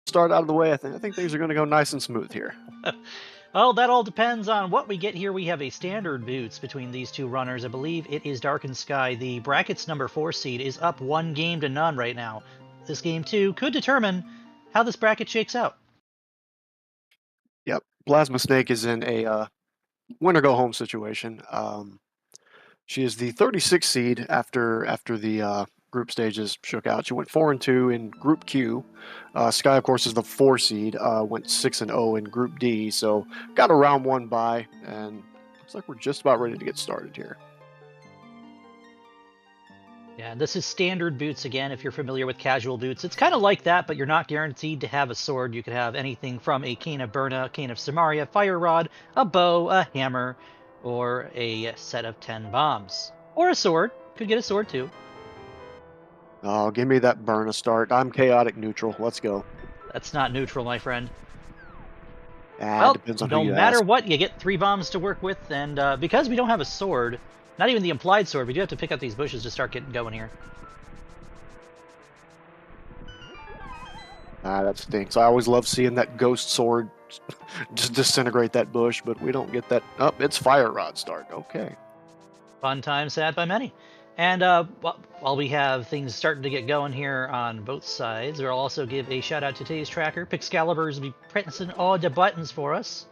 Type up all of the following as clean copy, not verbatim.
start out of the way. I think things are going to go nice and smooth here. Well, that all depends on what we get here. We have a standard boots between these two runners. I believe it is Darkened5ky. The brackets number 4 seed is up 1 game to none right now. This game, too, could determine how this bracket shakes out. Yep, plasmasnake is in a win or go home situation. She is the 36th seed after the group stages shook out. She went 4-2 in Group Q. Sky, of course, is the 4 seed. Went 6-0 in Group D. So got a round 1 bye, and looks like we're just about ready to get started here. Yeah, this is standard boots again, if you're familiar with casual boots. It's kind of like that, but you're not guaranteed to have a sword. You could have anything from a cane of Burna, a cane of Samaria, fire rod, a bow, a hammer, or a set of 10 bombs. Or a sword. Could get a sword, too. Oh, give me that burn a start. I'm chaotic neutral. Let's go. That's not neutral, my friend. Well, depends on who no you matter ask. what, you get 3 bombs to work with, and because we don't have a sword, not even the implied sword, we do have to pick up these bushes to start getting going here. That stinks. I always love seeing that ghost sword just disintegrate that bush, but we don't get that. Oh, it's fire rod start. Okay. Fun times had by many. And while we have things starting to get going here on both sides, we'll also give a shout out to today's tracker. Pixcaliburs will be pressing all the buttons for us.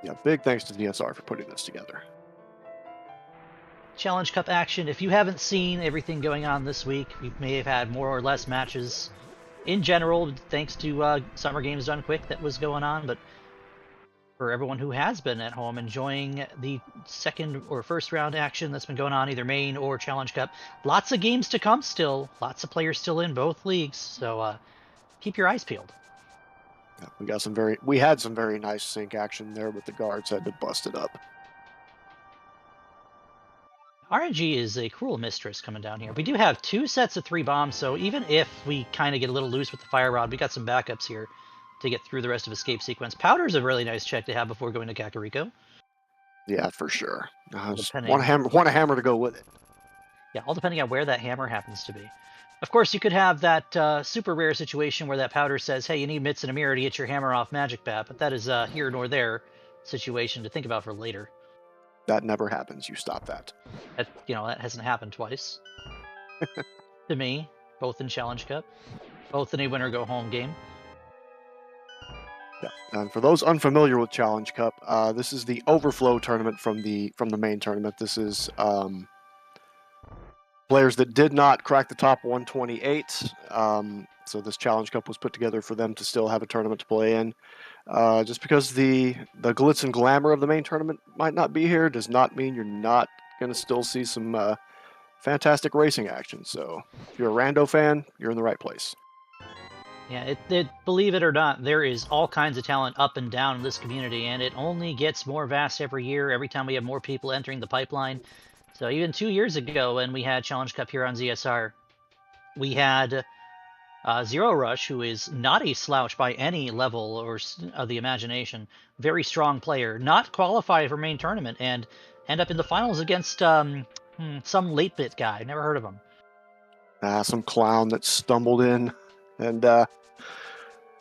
Yeah, big thanks to DSR for putting this together. Challenge Cup action. If you haven't seen everything going on this week, we may have had more or less matches in general, thanks to Summer Games Done Quick that was going on, but for everyone who has been at home enjoying the second or first round action that's been going on, either main or Challenge Cup. Lots of games to come still. Lots of players still in both leagues, so keep your eyes peeled. Yeah, we had some very nice sync action there, but the guards had to bust it up. RNG is a cruel mistress coming down here. We do have 2 sets of 3 bombs, so even if we kind of get a little loose with the fire rod, we got some backups here to get through the rest of escape sequence. Powder's a really nice check to have before going to Kakariko. Yeah, for sure. Just Depending. want a hammer to go with it. Yeah, all depending on where that hammer happens to be. Of course, you could have that super rare situation where that powder says, hey, you need mitts and a mirror to get your hammer off Magic Bat, but that is here nor there situation to think about for later. That never happens. You stop that. That hasn't happened twice. To me, both in Challenge Cup, both in a win-or-go-home game. Yeah, and for those unfamiliar with Challenge Cup, this is the overflow tournament from the main tournament. This is players that did not crack the top 128. So this Challenge Cup was put together for them to still have a tournament to play in. Just because the glitz and glamour of the main tournament might not be here does not mean you're not going to still see some fantastic racing action. So if you're a Rando fan, you're in the right place. Yeah, believe it or not, there is all kinds of talent up and down in this community, and it only gets more vast every year, every time we have more people entering the pipeline. So even 2 years ago, when we had Challenge Cup here on ZSR, we had Zero Rush, who is not a slouch by any level or of the imagination, very strong player, not qualify for main tournament, and end up in the finals against some late bit guy. Never heard of him. Some clown that stumbled in and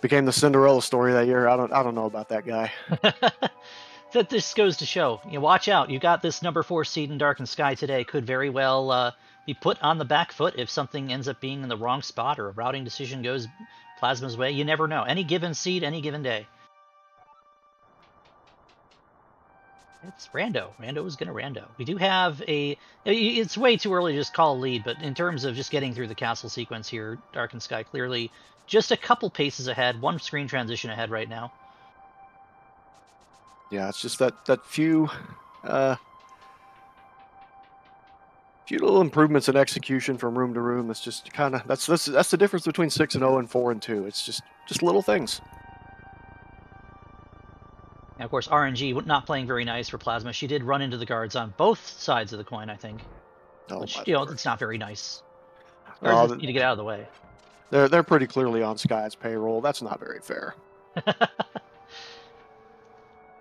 became the Cinderella story that year. I don't know about that guy. That this goes to show. Watch out. You got this number 4 seed in Darkened5ky today. Could very well be put on the back foot if something ends up being in the wrong spot or a routing decision goes Plasma's way. You never know. Any given seed, any given day. It's Rando. Rando is going to Rando. We do have it's way too early to just call a lead, but in terms of just getting through the castle sequence here, Darkened5ky clearly just a couple paces ahead, 1 screen transition ahead right now. Yeah, it's just that few little improvements in execution from room to room. It's just that's the difference between 6-0 and 4-2. It's just little things. And of course, RNG not playing very nice for Plasma. She did run into the guards on both sides of the coin, I think. Which, it's not very nice. Guards need to get out of the way. They're pretty clearly on Sky's payroll. That's not very fair.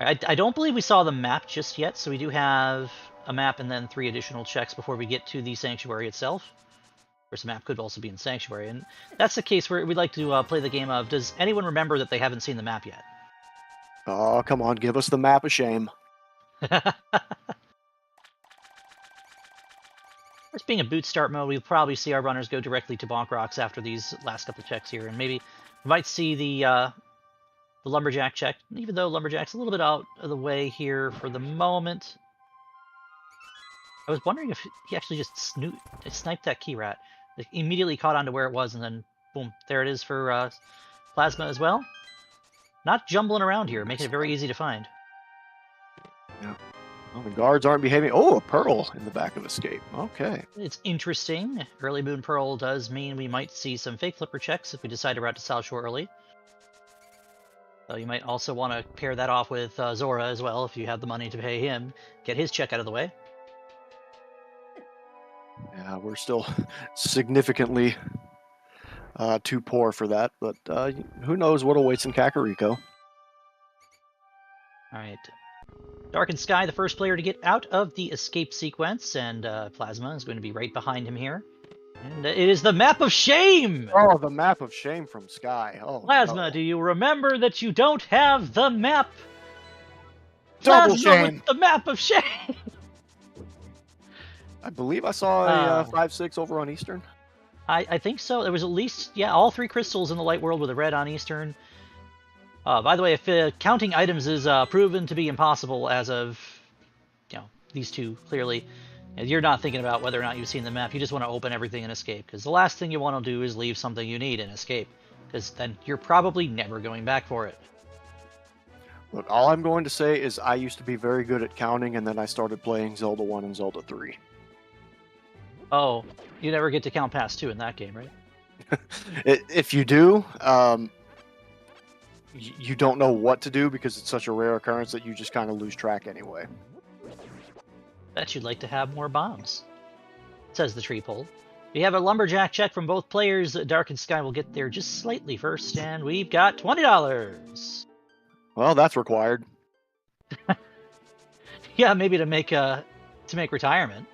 I don't believe we saw the map just yet, so we do have a map and then 3 additional checks before we get to the sanctuary itself. course, the map could also be in Sanctuary, and that's the case where we'd like to play the game of, does anyone remember that they haven't seen the map yet? Oh, come on, give us the map of shame. This being a boot start mode, we'll probably see our runners go directly to Bonk Rocks after these last couple of checks here, and maybe we might see the Lumberjack check, even though Lumberjack's a little bit out of the way here for the moment. I was wondering if he actually just sniped that key rat. It immediately caught on to where it was, and then boom, there it is for Plasma as well. Not jumbling around here, making it very easy to find. Yeah. Well, the guards aren't behaving. Oh, a pearl in the back of Escape. Okay. It's interesting. Early Moon Pearl does mean we might see some fake flipper checks if we decide to route to South Shore early. So you might also want to pair that off with Zora as well if you have the money to pay him. Get his check out of the way. Yeah, we're still significantly too poor for that, but who knows what awaits in Kakariko. Alright. Darkened5ky, the first player to get out of the escape sequence, and Plasma is going to be right behind him here. And it is the map of shame! Oh, the map of shame from Sky. Oh, Plasma, no. do you remember that you don't have the map? Double Plasma shame. with the map of shame! I believe I saw a 5-6 over on Eastern. I think so. There was at least, yeah, all 3 crystals in the light world with a red on Eastern. By the way, if counting items is proven to be impossible as of, these two, clearly, you're not thinking about whether or not you've seen the map. You just want to open everything in Escape, because the last thing you want to do is leave something you need in Escape, because then you're probably never going back for it. Look, all I'm going to say is I used to be very good at counting, and then I started playing Zelda 1 and Zelda 3. Oh, you never get to count past 2 in that game, right? If you do, you don't know what to do because it's such a rare occurrence that you just kind of lose track anyway. Bet you'd like to have more bombs, says the tree pole. We have a lumberjack check from both players. Darkened5ky will get there just slightly first, and we've got $20. Well, that's required. Yeah, maybe to make retirement.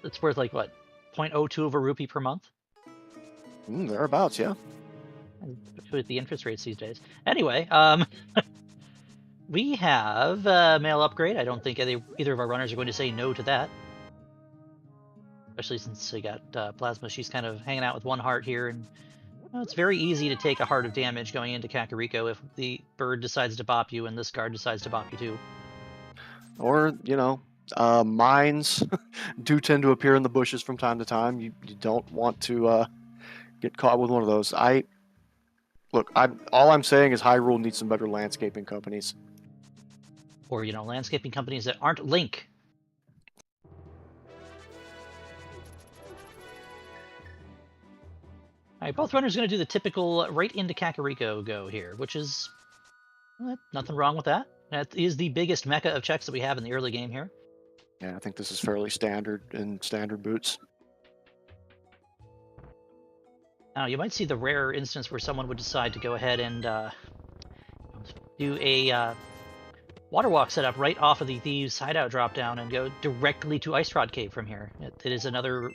It's worth like what, 0.02 of a rupee per month? Thereabouts, yeah. With the interest rates these days. Anyway, we have mail upgrade. I don't think either of our runners are going to say no to that. Especially since we got Plasma. She's kind of hanging out with 1 heart here, and it's very easy to take a heart of damage going into Kakariko if the bird decides to bop you and this guard decides to bop you too. Or, mines do tend to appear in the bushes from time to time. You don't want to get caught with one of those. Look, all I'm saying is Hyrule needs some better landscaping companies. Or, landscaping companies that aren't Link. Alright, both runners are going to do the typical right into Kakariko go here, which is nothing wrong with that. That is the biggest mecha of checks that we have in the early game here. Yeah, I think this is fairly standard in standard boots. Now, you might see the rare instance where someone would decide to go ahead and do a water walk setup right off of the Thieves' hideout drop-down and go directly to Ice Rod Cave from here. It is another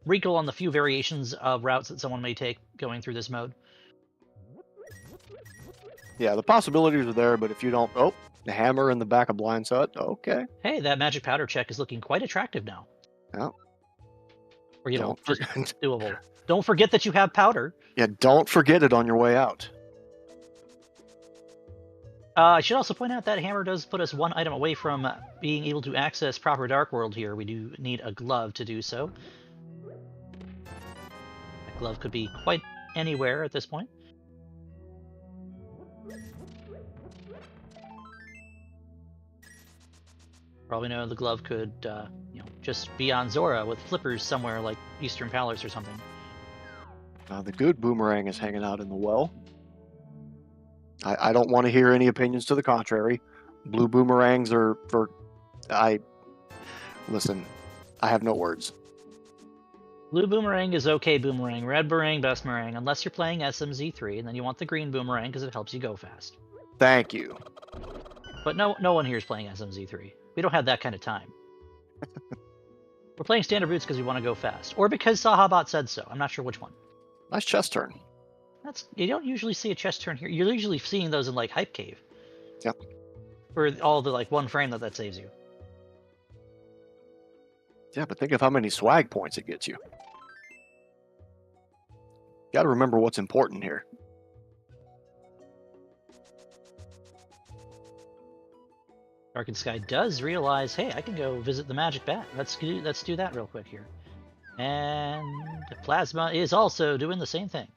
wrinkle on the few variations of routes that someone may take going through this mode. Yeah, the possibilities are there, but if you don't... Oh, the hammer in the back of Blind's hut. Okay. Hey, that magic powder check is looking quite attractive now. Yeah. Or, just doable. Don't forget that you have powder. Yeah, don't forget it on your way out. I should also point out that hammer does put us 1 item away from being able to access proper Dark World here. We do need a glove to do so. That glove could be quite anywhere at this point. Probably know the glove could, just be on Zora with flippers somewhere like Eastern Palace or something. The good boomerang is hanging out in the well. I don't want to hear any opinions to the contrary. Blue boomerangs are for... Listen, I have no words. Blue boomerang is okay boomerang. Red boomerang, best boomerang. Unless you're playing SMZ3, and then you want the green boomerang because it helps you go fast. Thank you. But no one here is playing SMZ3. We don't have that kind of time. We're playing standard boots because we want to go fast, or because Sahabot said so. I'm not sure which one. Nice chest turn. You don't usually see a chest turn here. You're usually seeing those in like Hype Cave. Yep. For all the like one frame that saves you. Yeah, but think of how many swag points it gets you. Got to remember what's important here. Darkened5ky does realize, hey, I can go visit the magic bat. Let's do that real quick here. And Plasma is also doing the same thing.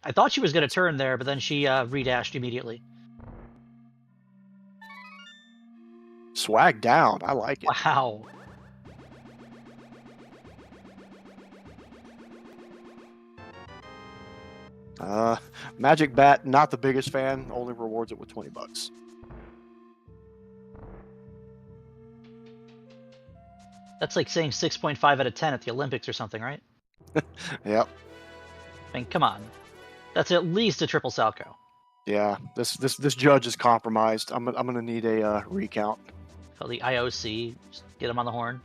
I thought she was going to turn there, but then she redashed immediately. Swag down. I like it. Wow. Magic Bat, not the biggest fan. Only rewards it with $20. That's like saying 6.5 out of 10 at the Olympics or something, right? Yep. I mean, come on. That's at least a triple Salco. Yeah, this judge is compromised. I'm gonna need a recount. Call the IOC. Just get him on the horn.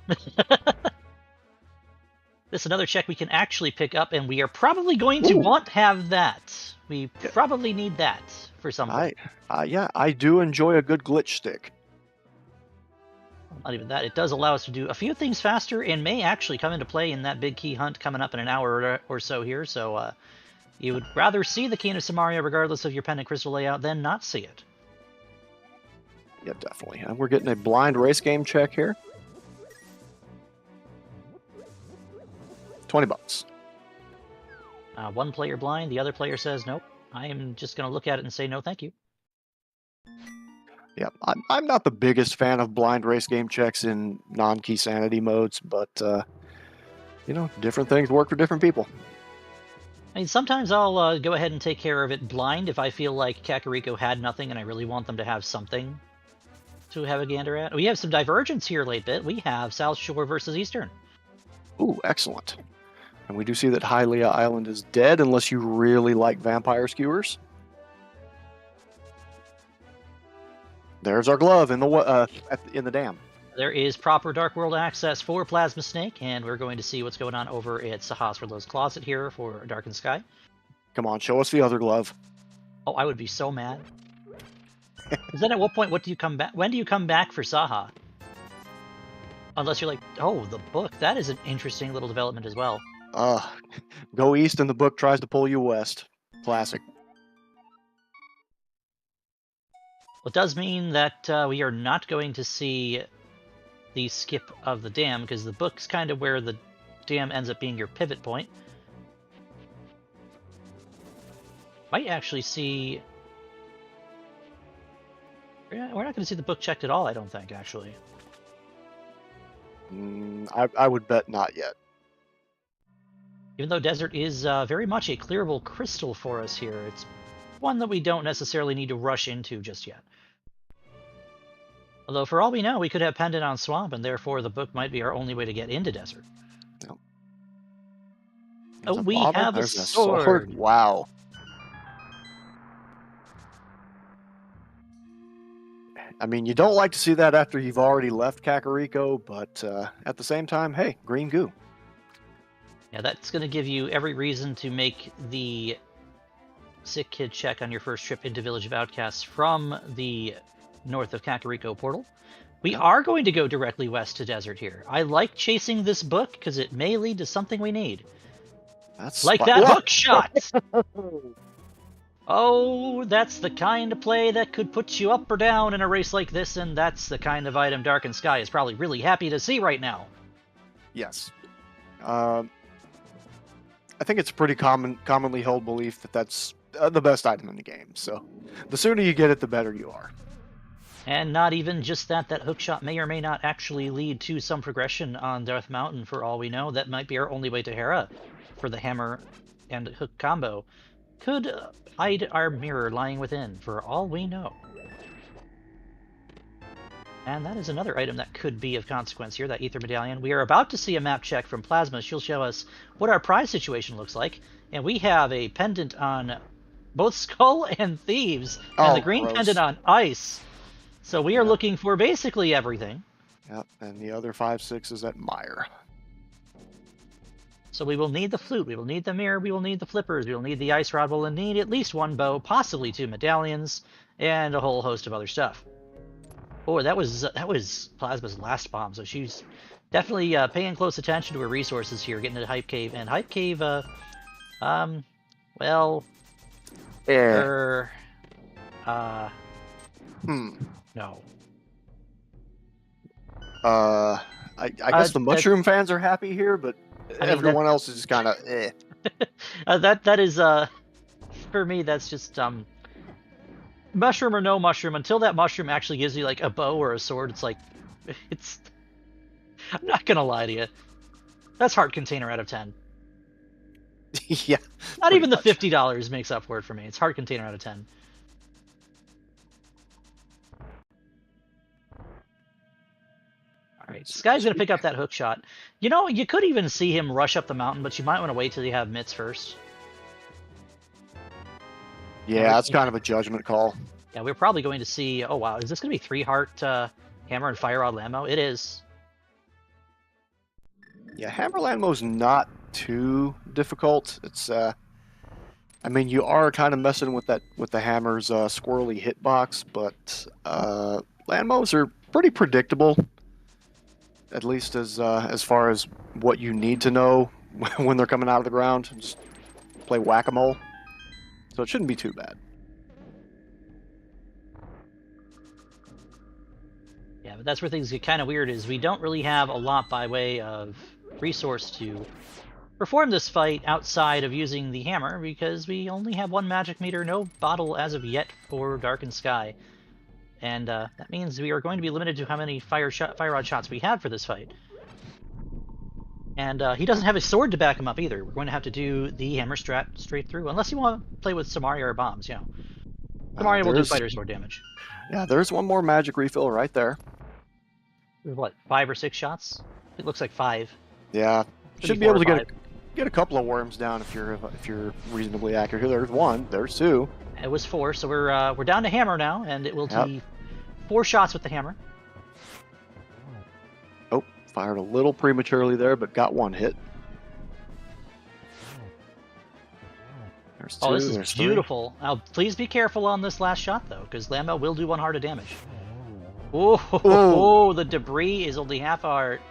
This is another check we can actually pick up, and we are probably going to want to have that. We probably need that for something. Yeah, I do enjoy a good glitch stick. Not even that. It does allow us to do a few things faster and may actually come into play in that big key hunt coming up in an hour or so here. So you would rather see the Key of Samaria regardless of your pendant crystal layout than not see it. Yeah, definitely. And we're getting a blind race game check here. $20. One player blind, the other player says, nope, I am just going to look at it and say no thank you. Yeah, I'm not the biggest fan of blind race game checks in non-key sanity modes, but, you know, different things work for different people. I mean, sometimes I'll go ahead and take care of it blind if I feel like Kakariko had nothing and I really want them to have something to have a gander at. We have some divergence here late bit. We have South Shore versus Eastern. Ooh, excellent. And we do see that Hylia Island is dead unless you really like vampire skewers. There's our glove in the dam. There is proper Dark World access for Plasmasnake, and we're going to see what's going on over at Sahasrarlo's closet here for Darkened5ky. Come on, show us the other glove. Oh, I would be so mad. Because then at what point, do you come back? When do you come back for Saha? Unless you're like, oh, the book. That is an interesting little development as well. Go east and the book tries to pull you west. Classic. Well, it does mean that we are not going to see the skip of the dam, because the book's kind of where the dam ends up being your pivot point. Might actually see... We're not going to see the book checked at all, I don't think, actually. I would bet not yet. Even though Desert is very much a clearable crystal for us here, it's one that we don't necessarily need to rush into just yet. Although, for all we know, we could have Pendant on Swamp, and therefore the book might be our only way to get into Desert. Yep. Oh, we have a sword! Wow. I mean, you don't like to see that after you've already left Kakariko, but at the same time, hey, green goo. Yeah, that's going to give you every reason to make the Sick Kid check on your first trip into Village of Outcasts from the north of Kakariko portal. We are going to go directly west to Desert here. I like chasing this book because it may lead to something we need. That's like that hook shot! Oh, that's the kind of play that could put you up or down in a race like this, and that's the kind of item Darkened5ky is probably really happy to see right now. Yes. I think it's a pretty commonly held belief that that's the best item in the game. So the sooner you get it, the better you are. And not even just that, that hookshot may or may not actually lead to some progression on Death Mountain for all we know. That might be our only way to Hera for the hammer and hook combo. Could hide our mirror lying within for all we know. And that is another item that could be of consequence here, that Ether Medallion. We are about to see a map check from Plasma. She'll show us what our prize situation looks like. And we have a pendant on both Skull and Thieves, and the green pendant on Ice. So we are looking for basically everything. Yep, and the other 5/6 is at Meyer. So we will need the flute, we will need the mirror, we will need the flippers, we will need the ice rod, we'll need at least one bow, possibly 2 medallions, and a whole host of other stuff. Oh, that was Plasma's last bomb, so she's definitely paying close attention to her resources here, getting to Hype Cave. And Hype Cave, well, Yeah. No. I guess the mushroom fans are happy here, but I mean, everyone else is just kind of eh. That is for me, that's just mushroom or no mushroom. Until that mushroom actually gives you like a bow or a sword, it's like it's. I'm not gonna lie to you. That's heart container out of 10. Yeah. Not even the much. $50 makes up for it for me. It's heart container out of 10. Alright, this guy's gonna pick up that hook shot. You know, you could even see him rush up the mountain, but you might want to wait till you have mitts first. Yeah, that's kind of a judgment call. Yeah, we're probably going to see... Oh, wow. Is this going to be 3 heart hammer and fire rod Lambo? It is. Yeah, hammer Lambo's not too difficult. It's I mean, you are kind of messing with the hammer's squirrely hitbox, but Lambo's are pretty predictable. At least as far as what you need to know when they're coming out of the ground. Just play whack-a-mole. So it shouldn't be too bad. Yeah, but that's where things get kind of weird, is we don't really have a lot by way of resource to perform this fight outside of using the hammer, because we only have 1 magic meter, no bottle as of yet for Darkened5ky. And that means we are going to be limited to how many fire rod shots we have for this fight. And he doesn't have a sword to back him up either. We're going to have to do the hammer strat straight through, unless you want to play with Samaria or bombs, you know. Samaria will do fighter sword damage. Yeah, there's one more magic refill right there. There's what, 5 or 6 shots? It looks like 5. Yeah, Could should be able to get a couple of worms down if you're reasonably accurate. Here, there's 1, there's 2. It was 4, so we're down to hammer now, and it will be 4 shots with the hammer. Oh, fired a little prematurely there, but got 1 hit. There's 2, Oh, this is there's beautiful. 3. Now, please be careful on this last shot, though, because Lambo will do 1 heart of damage. Oh, Oh. the debris is only half a heart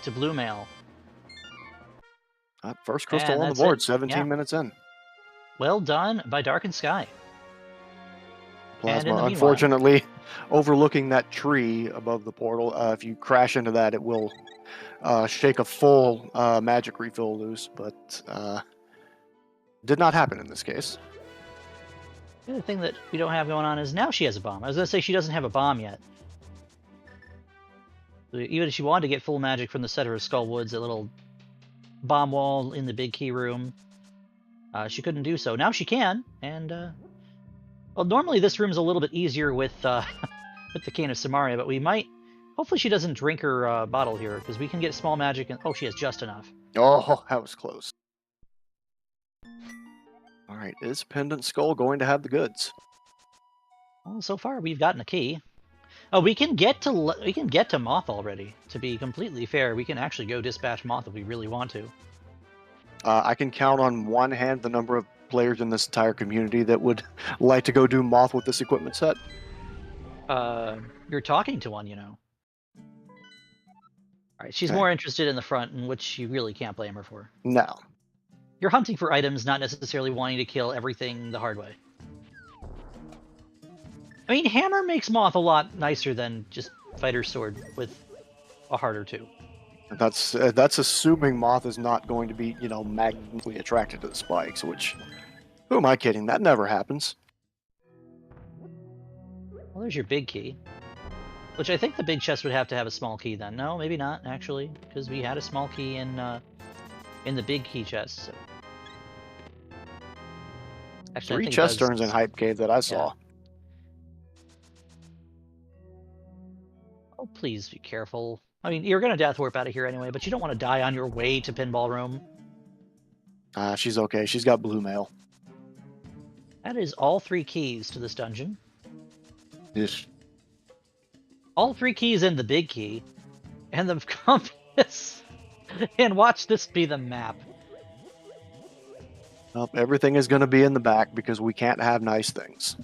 to blue mail. First crystal And on the that's board, it. 17 minutes in. Well done by Darkened5ky. Plasma, unfortunately, overlooking that tree above the portal. If you crash into that, it will shake a full magic refill loose, but did not happen in this case. The other thing that we don't have going on is now she has a bomb. I was going to say she doesn't have a bomb yet. Even if she wanted to get full magic from the center of Skull Woods, that little bomb wall in the big key room, she couldn't do so. Now she can, and well, normally this room's a little bit easier with with the Cane of Samaria, but we might. Hopefully she doesn't drink her bottle here, because we can get small magic, and oh, she has just enough. Oh, that was close. All right, is Pendant Skull going to have the goods? Well, so far we've gotten a key. Oh, we can get to Moth already. To be completely fair, we can actually go dispatch Moth if we really want to. I can count on one hand the number of players in this entire community that would like to go do Moth with this equipment set. You're talking to one, you know. Alright, she's more interested in the front, in which you really can't blame her for. No. You're hunting for items, not necessarily wanting to kill everything the hard way. I mean, hammer makes Moth a lot nicer than just fighter sword with a heart or 2. That's assuming Moth is not going to be, you know, magnetically attracted to the spikes, which, who am I kidding? That never happens. Well, there's your big key. Which I think the big chest would have to have a small key then. No, maybe not, actually, because we had a small key in the big key chest. So. Actually, 3 chest turns in Hype Cave that I saw. Yeah. Oh, please be careful. I mean, you're going to death warp out of here anyway, but you don't want to die on your way to Pinball Room. She's okay. She's got blue mail. That is all 3 keys to this dungeon. Yes. All 3 keys in the big key. And the compass. And watch this be the map. Well, everything is going to be in the back because we can't have nice things.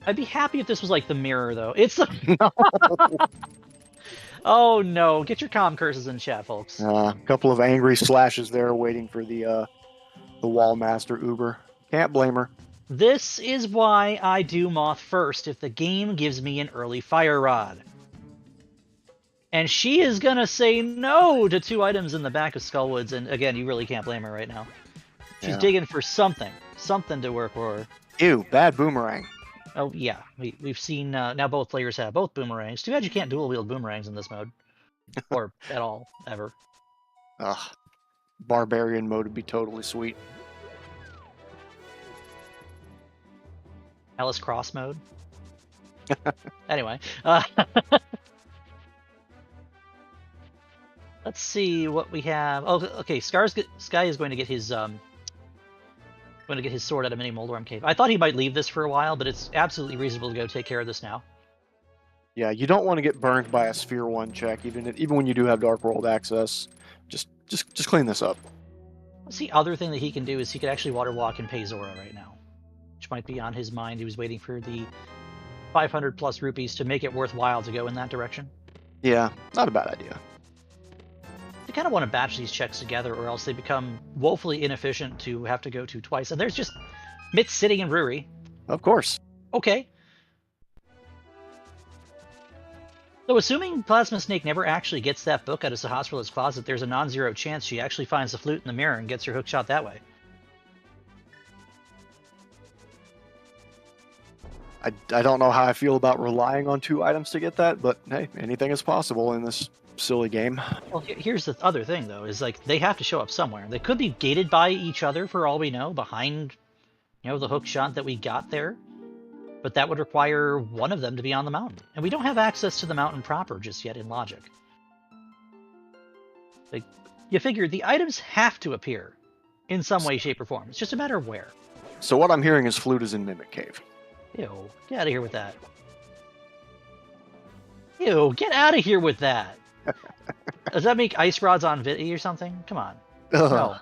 I'd be happy if this was like the mirror, though. It's the... Oh no! Get your comm curses in chat, folks. A couple of angry slashes there waiting for the wall master Uber. Can't blame her. This is why I do Moth first if the game gives me an early fire rod. And she is gonna say no to 2 items in the back of Skullwoods, and again, you really can't blame her right now. She's digging for something to work for her. Ew, bad boomerang. Oh yeah, we've seen now both players have both boomerangs. Too bad you can't dual wield boomerangs in this mode, or at all ever. Ugh, barbarian mode would be totally sweet. Alice Cross mode. Anyway, let's see what we have. Oh, okay. Sky is going to get his sword out of Mini Moldworm Cave. I thought he might leave this for a while, but it's absolutely reasonable to go take care of this now. Yeah, you don't want to get burned by a Sphere 1 check, even when you do have Dark World access. Just clean this up. Let's see. Other thing that he can do is he could actually water walk and pay Zora right now, which might be on his mind. He was waiting for the 500 plus rupees to make it worthwhile to go in that direction. Yeah, not a bad idea. You kind of want to batch these checks together, or else they become woefully inefficient to have to go to twice. And there's just Mitz sitting in Ruri. Of course. Okay. So assuming Plasmasnake never actually gets that book out of Sahasrarla's closet, there's a non-zero chance she actually finds the flute in the mirror and gets her hookshot that way. I don't know how I feel about relying on 2 items to get that, but hey, anything is possible in this silly game. Well, here's the other thing, though, is like they have to show up somewhere. They could be gated by each other for all we know, behind, the hook shot that we got there. But that would require one of them to be on the mountain. And we don't have access to the mountain proper just yet in logic. Like, you figure the items have to appear in some way, shape, or form. It's just a matter of where. So what I'm hearing is flute is in Mimic Cave. Ew, get out of here with that. Ew, get out of here with that. Does that make ice rods on Viti or something? Come on. No.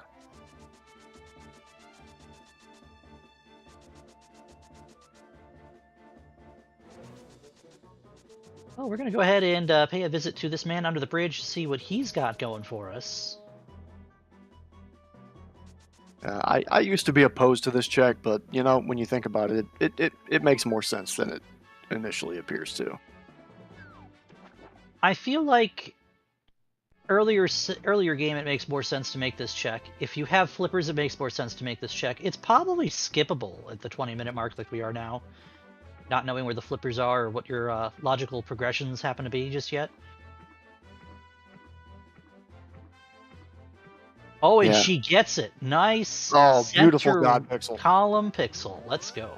Oh, we're going to go ahead and pay a visit to this man under the bridge to see what he's got going for us. I used to be opposed to this check, but, when you think about it, it makes more sense than it initially appears to. I feel like earlier game it makes more sense to make this check. If you have flippers, it makes more sense to make this check. It's probably skippable at the 20-minute mark like we are now, not knowing where the flippers are or what your logical progressions happen to be just yet. Oh, and she gets it. Nice. Oh, beautiful God Pixel. Column Pixel. Let's go.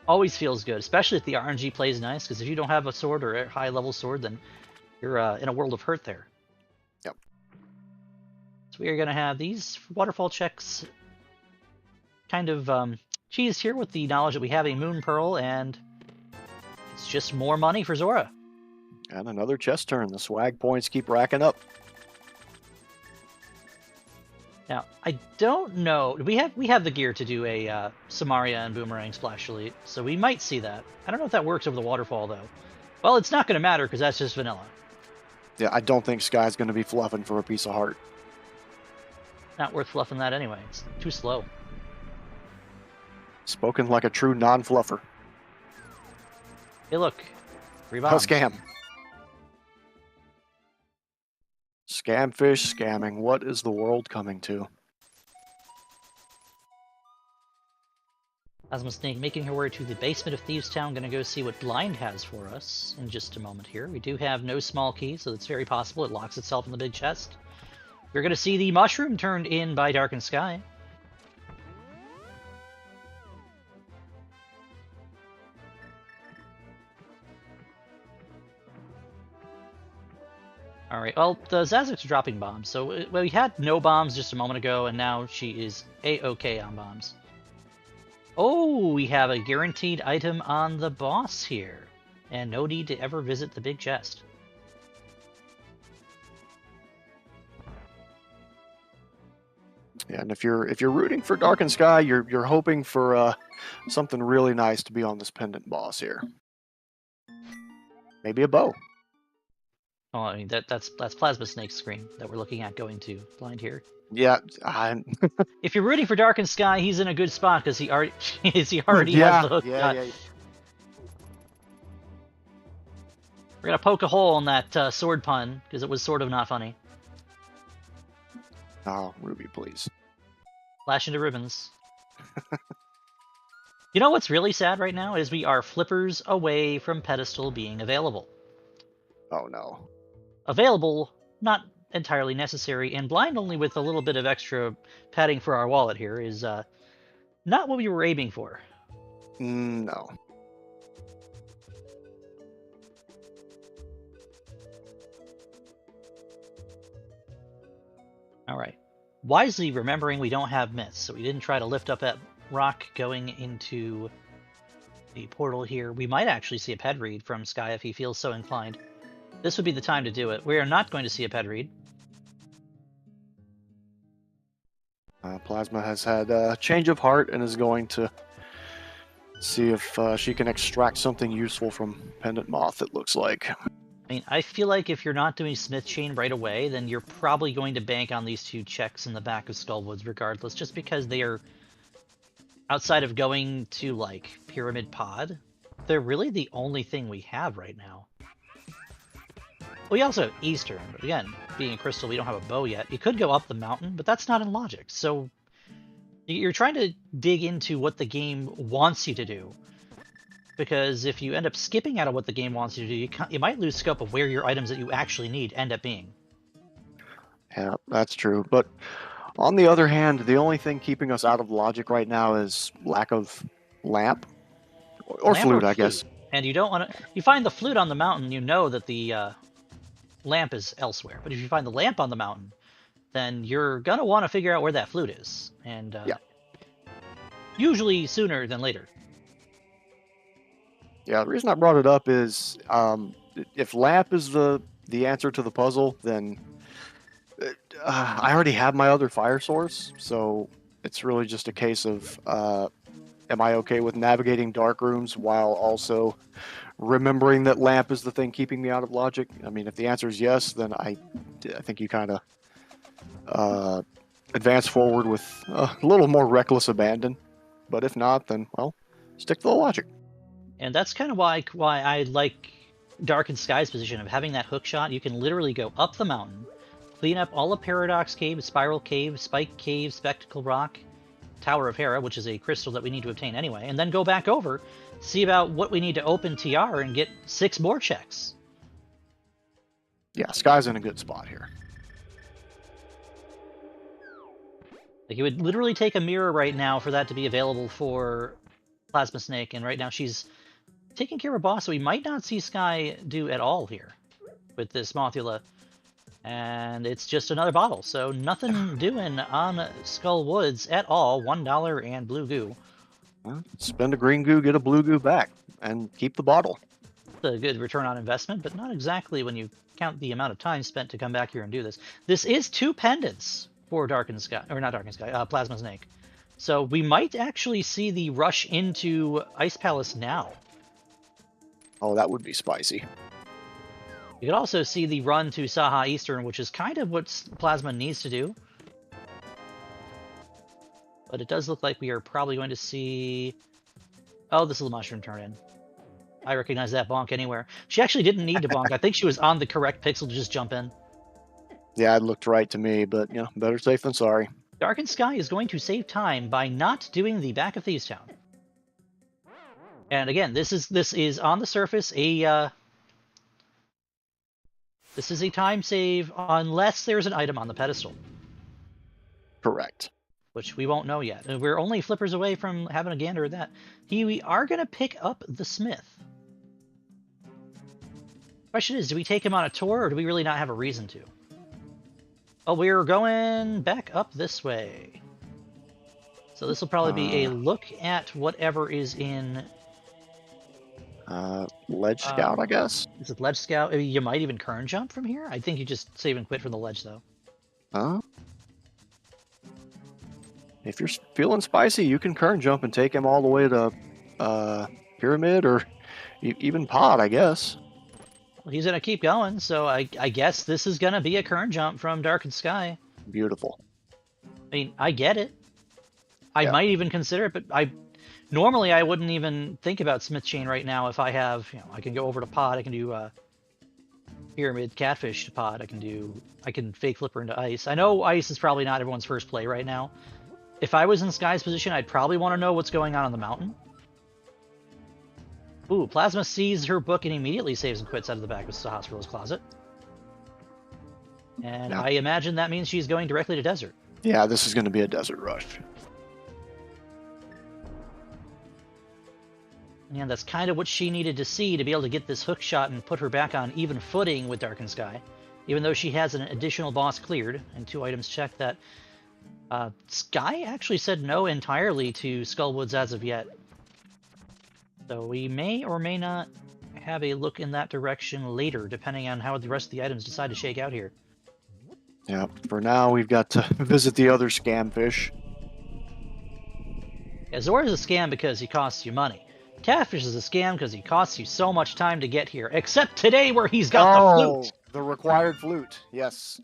Always feels good, especially if the RNG plays nice, because if you don't have a sword or a high-level sword, then you're in a world of hurt there. Yep. So we are going to have these waterfall checks kind of cheesed here with the knowledge that we have a Moon Pearl, and it's just more money for Zora. And another chest turn. The swag points keep racking up. Now, I don't know. We have the gear to do a Samaria and Boomerang Splash Elite, so we might see that. I don't know if that works over the waterfall, though. Well, it's not going to matter, because that's just vanilla. Yeah, I don't think Sky's going to be fluffing for a piece of heart. Not worth fluffing that anyway. It's too slow. Spoken like a true non-fluffer. Hey, look. A scam. Scamfish scamming. What is the world coming to? Plasmasnake making her way to the basement of Thieves Town. Gonna go see what Blind has for us in just a moment here. We do have no small key, so it's very possible it locks itself in the big chest. You're gonna see the mushroom turned in by Darkened5ky. Alright, well, the Zazik's dropping bombs, so we had no bombs just a moment ago, and now she is A-okay on bombs. Oh, we have a guaranteed item on the boss here, and no need to ever visit the big chest. Yeah, and if you're rooting for Darkened5ky, you're hoping for something really nice to be on this pendant boss here. Maybe a bow. Oh, I mean that's plasmasnake's screen that we're looking at going to blind here. Yeah, If you're rooting for Darkened5ky, he's in a good spot because he already he already has yeah, the hook shot. yeah. We're gonna poke a hole in that sword pun because it was sort of not funny. Oh, Ruby, please. Flash into ribbons. You know what's really sad right now is we are flippers away from pedestal being available. Oh no. Available, not entirely necessary, and blind only with a little bit of extra padding for our wallet here is not what we were aiming for. No. All right. Wisely remembering we don't have myths, so we didn't try to lift up that rock going into the portal here. We might actually see a ped read from Sky if he feels so inclined. This would be the time to do it. We are not going to see a ped read. Plasma has had a change of heart and is going to see if she can extract something useful from Pendant Moth, it looks like. I mean, I feel like if you're not doing Smith Chain right away, then you're probably going to bank on these two checks in the back of Skullwoods regardless, just because they are, outside of going to, like, Pyramid Pod, they're really the only thing we have right now. We also have Eastern, but again, being a crystal, we don't have a bow yet. You could go up the mountain, but that's not in logic, so you're trying to dig into what the game wants you to do. Because if you end up skipping out of what the game wants you to do, you might lose scope of where your items that you actually need end up being. Yeah, that's true. But on the other hand, the only thing keeping us out of logic right now is lack of lamp or flute, I guess. And you don't want to. You find the flute on the mountain, you know that the lamp is elsewhere. But if you find the lamp on the mountain, then you're gonna want to figure out where that flute is, and yeah, usually sooner than later. Yeah, the reason I brought it up is if lamp is the answer to the puzzle, then I already have my other fire source, so it's really just a case of am I okay with navigating dark rooms while also remembering that lamp is the thing keeping me out of logic? I mean, if the answer is yes, then I think you kind of advance forward with a little more reckless abandon. But if not, then, well, stick to the logic. And that's kind of why I like Darkened5ky's position of having that hook shot. You can literally go up the mountain, clean up all of Paradox Cave, Spiral Cave, Spike Cave, Spectacle Rock, Tower of Hera, which is a crystal that we need to obtain anyway, and then go back over, see about what we need to open TR, and get 6 more checks. Yeah, Sky's in a good spot here. Like, it would literally take a mirror right now for that to be available for Plasmasnake, and right now she's taking care of a boss that we might not see Sky do at all here with this Mothula. And it's just another bottle, so nothing doing on Skull Woods at all. $1 and blue goo. Well, spend a green goo, get a blue goo back, and keep the bottle. It's a good return on investment, but not exactly when you count the amount of time spent to come back here and do this. This is 2 pendants for Darkened5ky, or not Darkened5ky, Plasmasnake. So we might actually see the rush into Ice Palace now. Oh, that would be spicy. You could also see the run to Saha Eastern, which is kind of what Plasma needs to do. But it does look like we are probably going to see... Oh, this is a mushroom turn-in. I recognize that bonk anywhere. She actually didn't need to bonk. I think she was on the correct pixel to just jump in. Yeah, it looked right to me, but, you know, better safe than sorry. Darkened5ky is going to save time by not doing the back of Thieves Town. And again, this is on the surface a... This is a time save unless there's an item on the pedestal. Correct. Which we won't know yet. We're only flippers away from having a gander at that. We are going to pick up the Smith. Question is, do we take him on a tour, or do we really not have a reason to? Oh, we're going back up this way. So this will probably be a look at whatever is in... Ledge Scout, I guess? Is it Ledge Scout? You might even current jump from here? I think you just save and quit from the ledge, though. If you're feeling spicy, you can current jump and take him all the way to Pyramid or even Pod, I guess. Well, he's gonna keep going, so I guess this is gonna be a current jump from Darkened5ky. Beautiful. I mean, I get it. I Yeah. might even consider it, but normally I wouldn't even think about Smith Chain right now if I have, I can go over to Pod, I can do Pyramid Catfish to Pod, I can fake Flipper into Ice. I know Ice is probably not everyone's first play right now. If I was in Sky's position, I'd probably want to know what's going on the mountain. Ooh, Plasma sees her book and immediately saves and quits out of the back of the hospital's closet. And Yeah. I imagine that means she's going directly to Desert. Yeah, this is going to be a desert rush. And that's kind of what she needed to see to be able to get this hook shot and put her back on even footing with Darkened5ky. Even though she has an additional boss cleared and 2 items checked, that Sky actually said no entirely to Skullwoods as of yet. So we may or may not have a look in that direction later, depending on how the rest of the items decide to shake out here. Yeah, for now we've got to visit the other scam fish. Yeah, Zora is a scam because he costs you money. Catfish is a scam because he costs you so much time to get here. Except today where he's got the flute! The required flute, yes.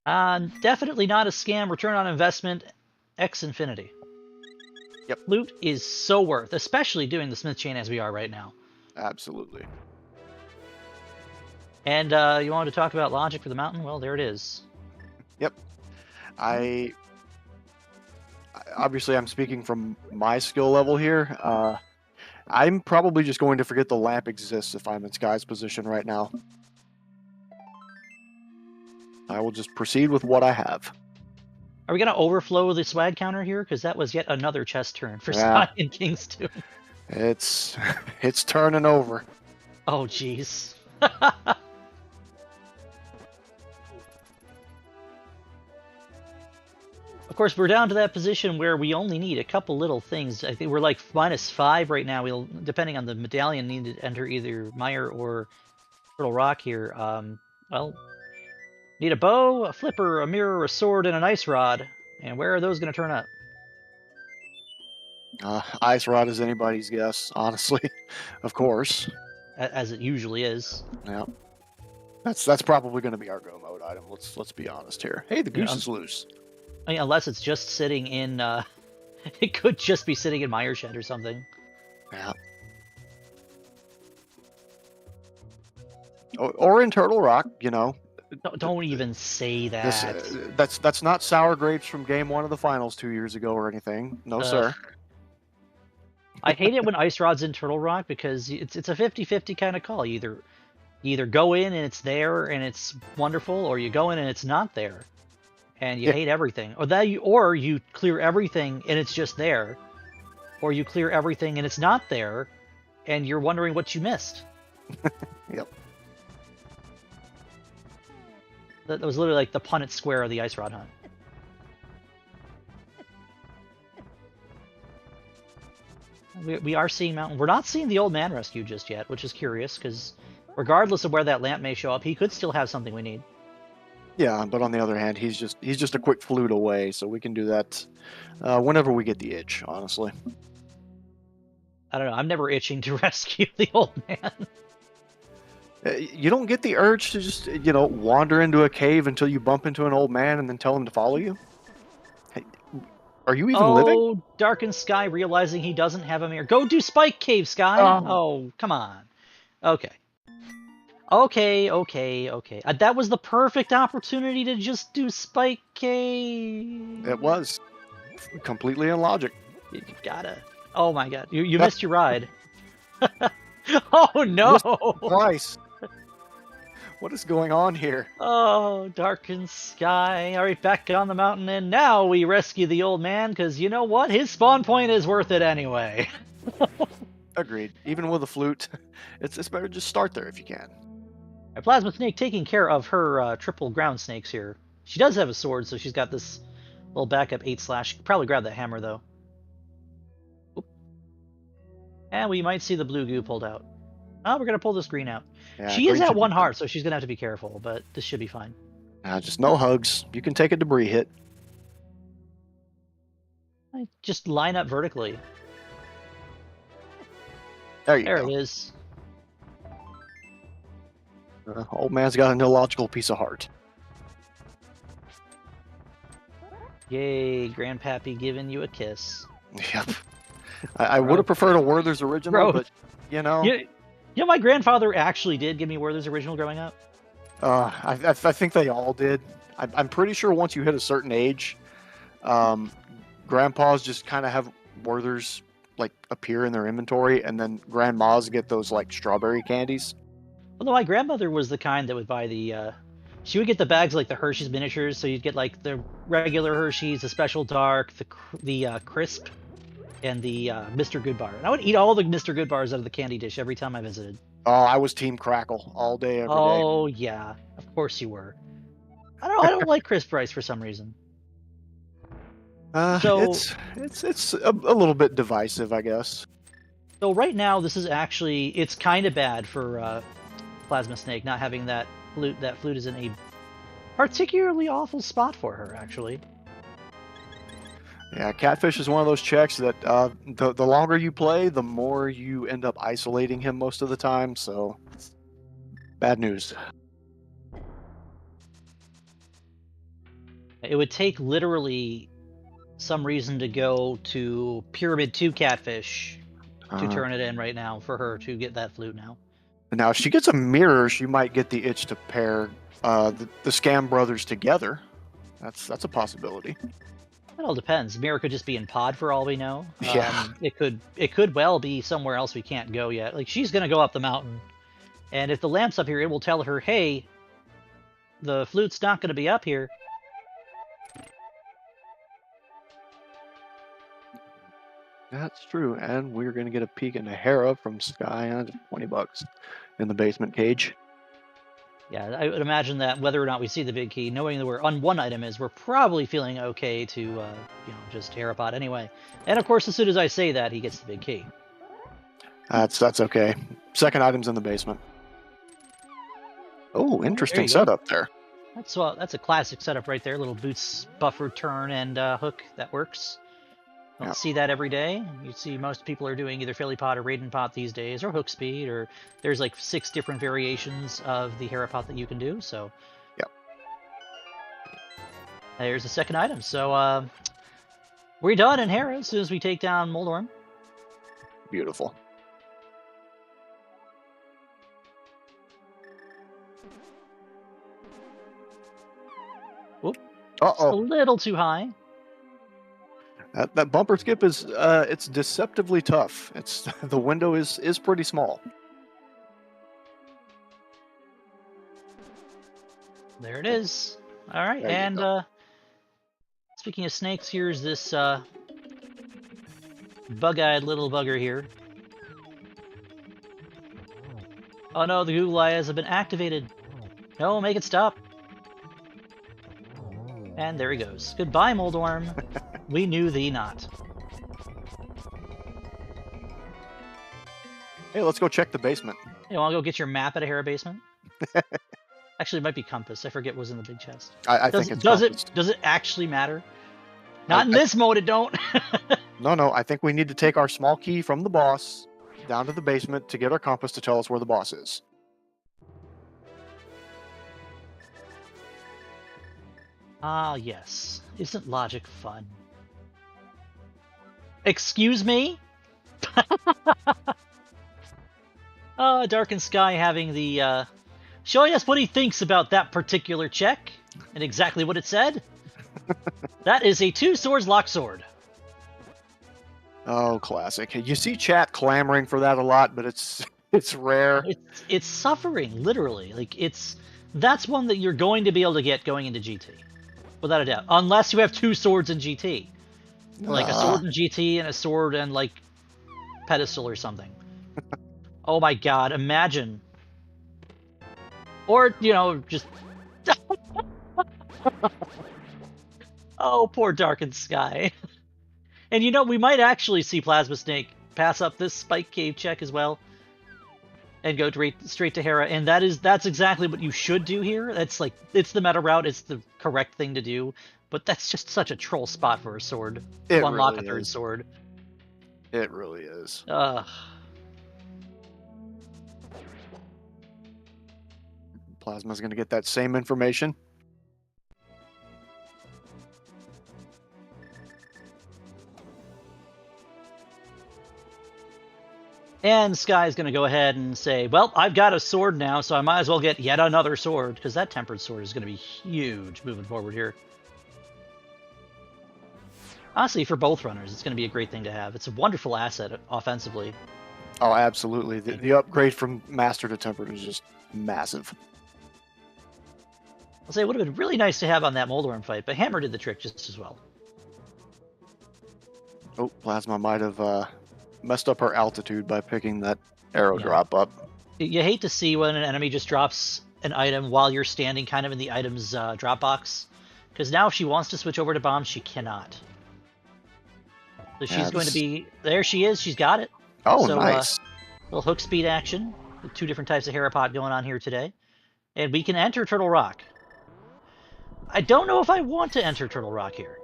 Definitely not a scam. Return on investment, X infinity. Yep. Flute is so worth, especially doing the Smith Chain as we are right now. Absolutely. And you wanted to talk about logic for the mountain? Well, there it is. Yep. Obviously, I'm speaking from my skill level here. I'm probably just going to forget the lamp exists if I'm in Sky's position right now. I will just proceed with what I have. Are we going to overflow the swag counter here? Because that was yet another chest turn for Yeah. Sky and Kingston. It's turning over. Oh, jeez. Of course, we're down to that position where we only need a couple little things. I think we're like -5 right now. We'll, depending on the medallion, need to enter either Mire or Turtle Rock here. Well, need a bow, a flipper, a mirror, a sword, and an ice rod. And where are those going to turn up? Ice Rod is anybody's guess, honestly. Of course. As it usually is. Yeah. That's probably going to be our go mode item. Let's be honest here. Hey, the goose Yeah. is loose. I mean, unless it's just sitting in, it could just be sitting in Mire Shed or something. Yeah. Or in Turtle Rock, you know. Don't even say that. That's not sour grapes from game 1 of the finals 2 years ago or anything. No, sir. I hate it when Ice Rod's in Turtle Rock because it's a 50-50 kind of call. You either go in and it's there and it's wonderful, or you go in and it's not there, and you hate everything. Or you clear everything and it's just there, or you clear everything and it's not there, and you're wondering what you missed. Yep. That was literally like the Punnett Square of the Ice Rod hunt. We are seeing Mountain. We're not seeing the old man rescue just yet, which is curious, because regardless of where that lamp may show up, he could still have something we need. Yeah, but on the other hand, he's just a quick flute away, so we can do that whenever we get the itch, honestly. I don't know. I'm never itching to rescue the old man. You don't get the urge to just, wander into a cave until you bump into an old man and then tell him to follow you? Hey, are you even living? Oh, Darkened5ky realizing he doesn't have a mirror. Go do Spike Cave, Sky! Oh, come on. Okay. Okay. That was the perfect opportunity to just do Spike Cave. It was. Completely illogic. You gotta... Oh my god. You missed your ride. Oh no! Christ. What is going on here? Oh, Darkened5ky. Alright, back on the mountain, and now we rescue the old man, because you know what? His spawn point is worth it anyway. Agreed. Even with a flute, it's better to just start there if you can. Plasmasnake taking care of her triple ground snakes here. She does have a sword, so she's got this little backup 8/. Probably grab that hammer, though. Oop. And we might see the blue goo pulled out. Oh, we're going to pull this green out. Yeah, she is green at should be 1 fine. heart, so she's going to have to be careful, but this should be fine. Just no hugs. You can take a debris hit. Just line up vertically. There you There go. it is. Old man's got an illogical piece of heart. Yay, Grandpappy giving you a kiss. Yep. I would have preferred a Werther's original, Bro, but you know, you know, my grandfather actually did give me Werther's original growing up. I think they all did. I'm pretty sure once you hit a certain age, grandpas just kind of have Werther's like appear in their inventory, and then grandmas get those like strawberry candies. Although my grandmother was the kind that would buy the, she would get the bags like the Hershey's miniatures, so you'd get like the regular Hershey's, the special dark, the crisp, and the Mr. Goodbar. And I would eat all the Mr. Goodbars out of the candy dish every time I visited. Oh, I was Team Crackle all day, every day. Oh yeah, of course you were. I don't know. I don't like crisp rice for some reason. So it's a little bit divisive, I guess. So right now, this is actually, it's kind of bad for plasmasnake not having that flute. That flute is in a particularly awful spot for her, actually. Yeah, Catfish is one of those checks that the longer you play, the more you end up isolating him most of the time. So, bad news. It would take literally some reason to go to Pyramid 2 Catfish to turn it in right now for her to get that flute now. Now, if she gets a mirror, she might get the itch to pair the Scam Brothers together. That's a possibility. It all depends. Mirror could just be in pod for all we know. Yeah. It could well be somewhere else we can't go yet. Like, she's gonna go up the mountain, and if the lamp's up here, it will tell her, hey, the flute's not gonna be up here. That's true, and we're going to get a peek into Hera from Sky on $20 in the basement cage. Yeah, I would imagine that whether or not we see the big key, knowing that we're on one item is, we're probably feeling okay to, you know, just Herapod anyway. And of course, as soon as I say that, he gets the big key. That's okay. Second item's in the basement. Oh, interesting go. setup there. That's a classic setup right there. Little boots, buffer, turn, and hook. That works. Don't see that every day. You see most people are doing either Philly Pot or Raiden Pot these days, or Hook Speed, or there's like 6 different variations of the Hera Pot that you can do, so... Yep. There's the second item. So, we're done in Hera as soon as we take down Moldorm. Beautiful. Whoop. Uh-oh. A little too high. That bumper skip is it's deceptively tough. It's the window is pretty small. There it is. All right, and speaking of snakes, here's this bug-eyed little bugger here. Oh no, the Google Eyes have been activated. No, make it stop. And there he goes. Goodbye, Moldorm. We knew thee not. Hey, let's go check the basement. You want to go get your map at a Hera basement? Actually, it might be compass. I forget what was in the big chest. I think it's does compass. does it actually matter? Not in this mode, it don't. No, I think we need to take our small key from the boss down to the basement to get our compass to tell us where the boss is. Ah, yes. Isn't logic fun? Excuse me? Darkened5ky having the, showing us what he thinks about that particular check, and exactly what it said. That is a 2 swords lock sword. Oh, classic. You see chat clamoring for that a lot, but it's rare. It's suffering, literally. Like, that's one that you're going to be able to get going into GT. Without a doubt. Unless you have 2 swords in GT. Like a sword in GT and a sword and, like, pedestal or something. Oh my god, imagine. Or, you know, just... Oh, poor Darkened5ky. And you know, we might actually see plasmasnake pass up this spike cave check as well. and go straight to Hera, and that's exactly what you should do here. That's like, it's the meta route, it's the correct thing to do, but that's just such a troll spot for a sword to It unlock a really third is. sword. It really is. Ugh. Plasma's going to get that same information. And Sky's going to go ahead and say, well, I've got a sword now, so I might as well get yet another sword, because that tempered sword is going to be huge moving forward here. Honestly, for both runners, it's going to be a great thing to have. It's a wonderful asset offensively. Oh, absolutely. The upgrade from Master to Tempered is just massive. I'll say it would have been really nice to have on that Moldorm fight, but Hammer did the trick just as well. Oh, Plasma might have messed up her altitude by picking that arrow drop up. You hate to see when an enemy just drops an item while you're standing kind of in the item's drop box, because now if she wants to switch over to bombs, she cannot. So she's going to be... There she is. She's got it. Oh, so, nice. Little hook speed action. With 2 different types of Herapod going on here today. And we can enter Turtle Rock. I don't know if I want to enter Turtle Rock here.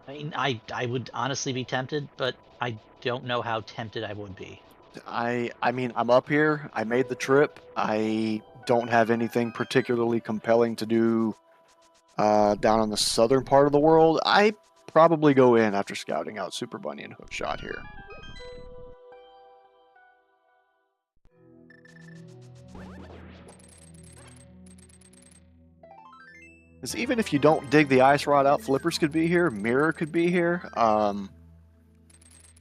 I mean, I would honestly be tempted, but I don't know how tempted I would be. I mean, I'm up here. I made the trip. I don't have anything particularly compelling to do down on the southern part of the world. I probably go in after scouting out Super Bunny and Hookshot here. Because even if you don't dig the ice rod out, Flippers could be here, Mirror could be here,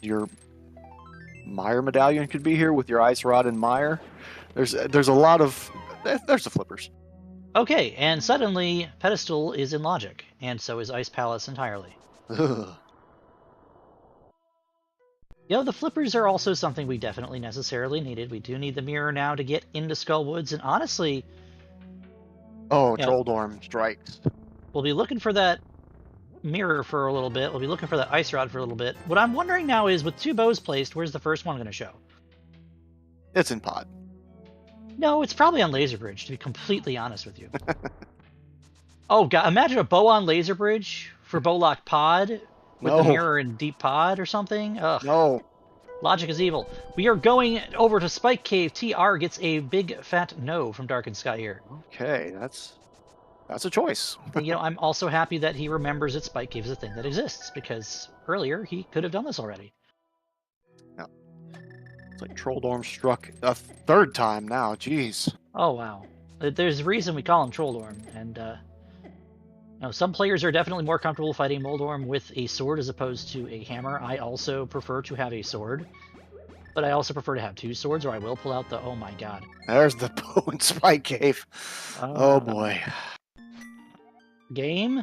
your Mire medallion could be here with your ice rod and Mire. There's a lot of... There's the Flippers. Okay, and suddenly Pedestal is in logic, and so is Ice Palace entirely. Ugh. You know, the Flippers are also something we definitely necessarily needed. We do need the Mirror now to get into Skull Woods, and honestly... Oh, Troll Dorm strikes. We'll be looking for that Mirror for a little bit. We'll be looking for that Ice Rod for a little bit. What I'm wondering now is, with 2 bows placed, where's the first one going to show? It's in pod. No, it's probably on Laser Bridge, to be completely honest with you. Oh, God, imagine a bow on Laser Bridge for Bowlock Pod with the Mirror in Deep Pod or something. Ugh. No. Logic is evil. We are going over to Spike Cave. TR gets a big fat no from Darkened5ky here. Okay, that's a choice. You know, I'm also happy that he remembers that Spike Cave is a thing that exists, because earlier he could have done this already. Yeah. It's like Troll Dorm struck a 3rd time now. Jeez. Oh, wow. There's a reason we call him Troll Dorm, and you know, some players are definitely more comfortable fighting Moldorm with a sword as opposed to a hammer. I also prefer to have a sword, but I also prefer to have 2 swords, or I will pull out the... Oh my god. There's the bow and Spike Cave. Oh boy. Game?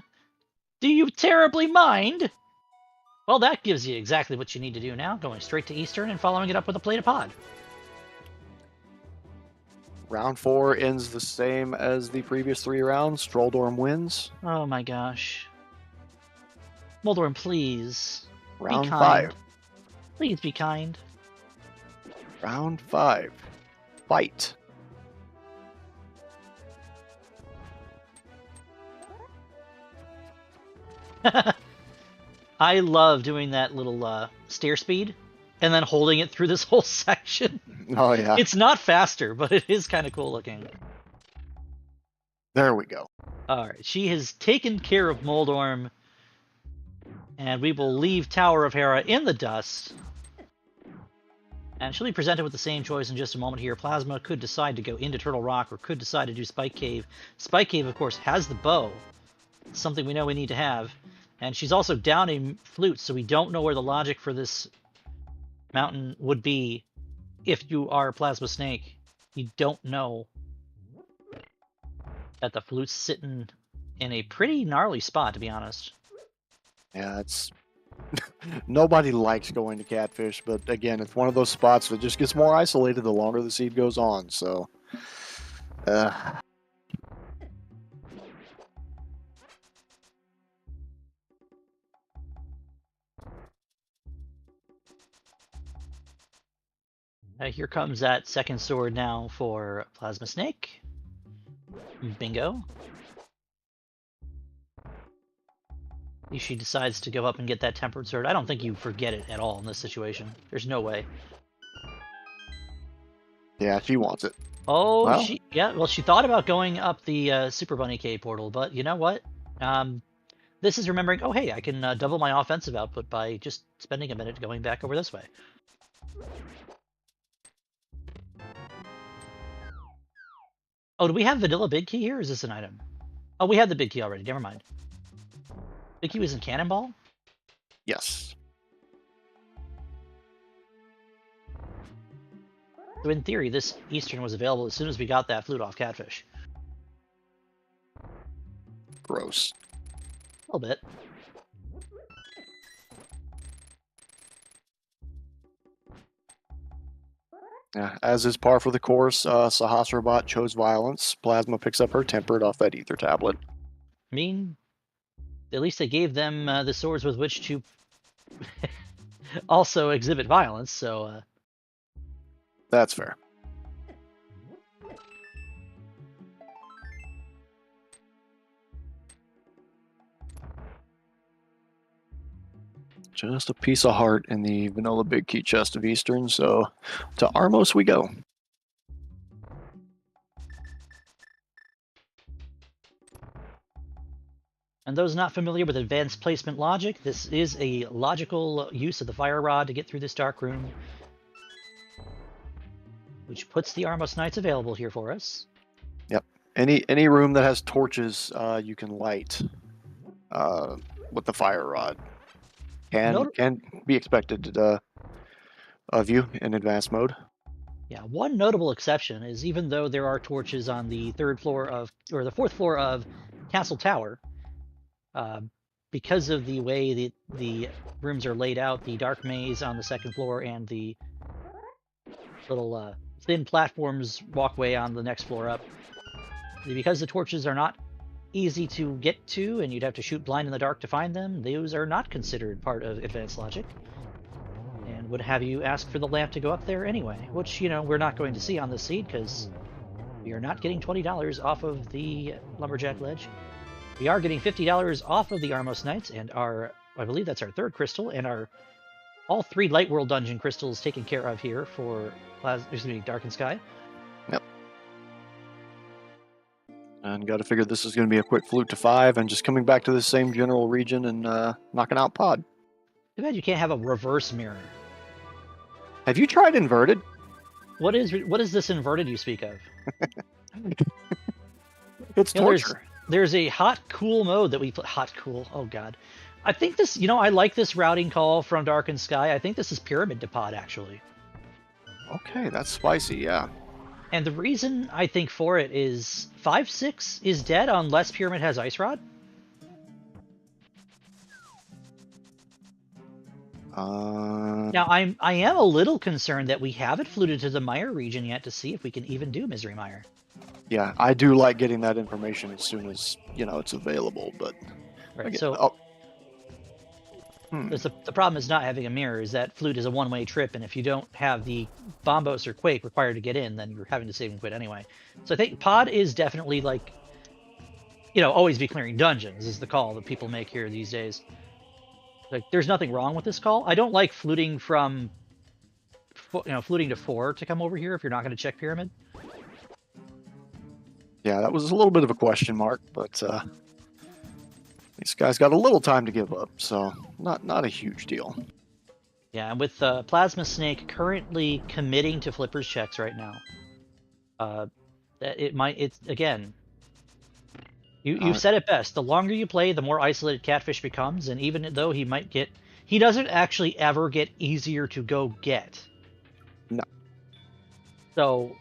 Do you terribly mind? Well, that gives you exactly what you need to do now, going straight to Eastern and following it up with a plate of pod. Round 4 ends the same as the previous 3 rounds. Troll Dorm wins. Oh my gosh. Moldorm, please. Round be kind. 5. Please be kind. Round 5. Fight. I love doing that little stair speed and then holding it through this whole section. Oh, yeah. It's not faster, but it is kind of cool looking. There we go. Alright, she has taken care of Moldorm, and we will leave Tower of Hera in the dust. And she'll be presented with the same choice in just a moment here. Plasma could decide to go into Turtle Rock, or could decide to do Spike Cave. Spike Cave, of course, has the bow. It's something we know we need to have. And she's also down a flute, so we don't know where the logic for this mountain would be if you are Plasmasnake. You don't know that the flute's sitting in a pretty gnarly spot, to be honest. Yeah, it's... Nobody likes going to Catfish, but again, it's one of those spots that just gets more isolated the longer the seed goes on, so... Here comes that second sword now for plasmasnake. Bingo. If she decides to go up and get that tempered sword, I don't think you forget it at all in this situation. There's no way. Yeah, she wants it. Oh, Well, well, she thought about going up the Super Bunny Cave portal, but you know what? This is remembering, oh, hey, I can double my offensive output by just spending a minute going back over this way. Oh, do we have vanilla big key here, or is this an item? Oh, we had the big key already. Never mind. Big key was in Cannonball? yes. So in theory, this Eastern was available as soon as we got that flute off Catfish. Gross. A little bit. Yeah, as is par for the course, Sahasrabot chose violence. Plasma picks up her tempered off that ether tablet. I mean, at least they gave them the swords with which to also exhibit violence, so... That's fair. Just a piece of heart in the vanilla big key chest of Eastern, so to Armos we go. And those not familiar with advanced placement logic, this is a logical use of the fire rod to get through this dark room, which puts the Armos Knights available here for us. Yep. Any room that has torches you can light with the fire rod can be expected of you in advanced mode. Yeah, one notable exception is even though there are torches on the third floor of, or the fourth floor of Castle Tower, because of the way the rooms are laid out, the dark maze on the second floor and the little thin platforms walkway on the next floor up, because the torches are not easy to get to and you'd have to shoot blind in the dark to find them, those are not considered part of advanced logic and would have you ask for the lamp to go up there anyway, which, you know, we're not going to see on this seed because we are not getting $20 off of the Lumberjack Ledge. We are getting $50 off of the Armos Knights and our, I believe that's our third crystal, and our all 3 Light World Dungeon crystals taken care of here for Darkened5ky. Yep. And got to figure this is going to be a quick flute to 5 and just coming back to the same general region and knocking out Pod. Too bad you can't have a reverse mirror. Have you tried inverted? What is this inverted you speak of? It's torture. There's a hot cool mode that we put. Hot cool. Oh god. I think this. You know, I like this routing call from Darkened5ky. I think this is pyramid to Pod actually. Okay, that's spicy. Yeah. And the reason I think for it is 5-6 is dead unless Pyramid has Ice Rod. Now I am a little concerned that we haven't fluted to the Mire region yet to see if we can even do Misery Mire. Yeah, I do like getting that information as soon as it's available. But right, again, so the problem is not having a mirror. Is that flute is a one-way trip, and if you don't have the Bombos or Quake required to get in, then you're having to save and quit anyway. So I think Pod is definitely like, always be clearing dungeons is the call that people make here these days. Like, there's nothing wrong with this call. I don't like fluting from, fluting to 4 to come over here if you're not going to check Pyramid. Yeah, that was a little bit of a question mark, but these guys got a little time to give up, so not a huge deal. Yeah, and with plasmasnake currently committing to Flipper's checks right now, it's again. You've said it best. The longer you play, the more isolated Catfish becomes, and even though he doesn't actually ever get easier to go get. No. So,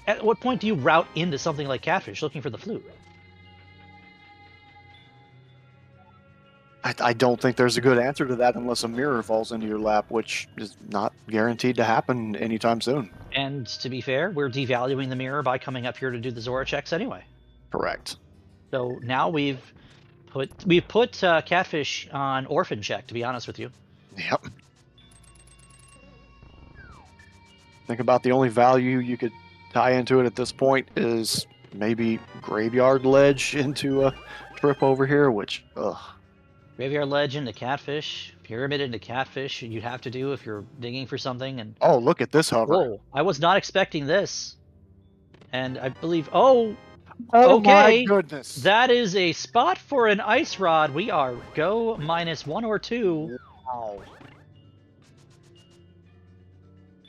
at what point do you route into something like Catfish looking for the flute? I don't think there's a good answer to that unless a mirror falls into your lap, which is not guaranteed to happen anytime soon. And to be fair, we're devaluing the mirror by coming up here to do the Zora checks anyway. Correct. So now we've put Catfish on orphan check, to be honest with you. Yep. Think about the only value you could tie into it at this point is maybe graveyard ledge into a trip over here, which, ugh. Graveyard ledge into catfish, pyramid into catfish. You'd have to do if you're digging for something. And Oh, look at this hover. whoa, I was not expecting this. And I believe, oh, Oh my okay, goodness. that is a spot for an ice rod. We are go -1 or 2. Wow.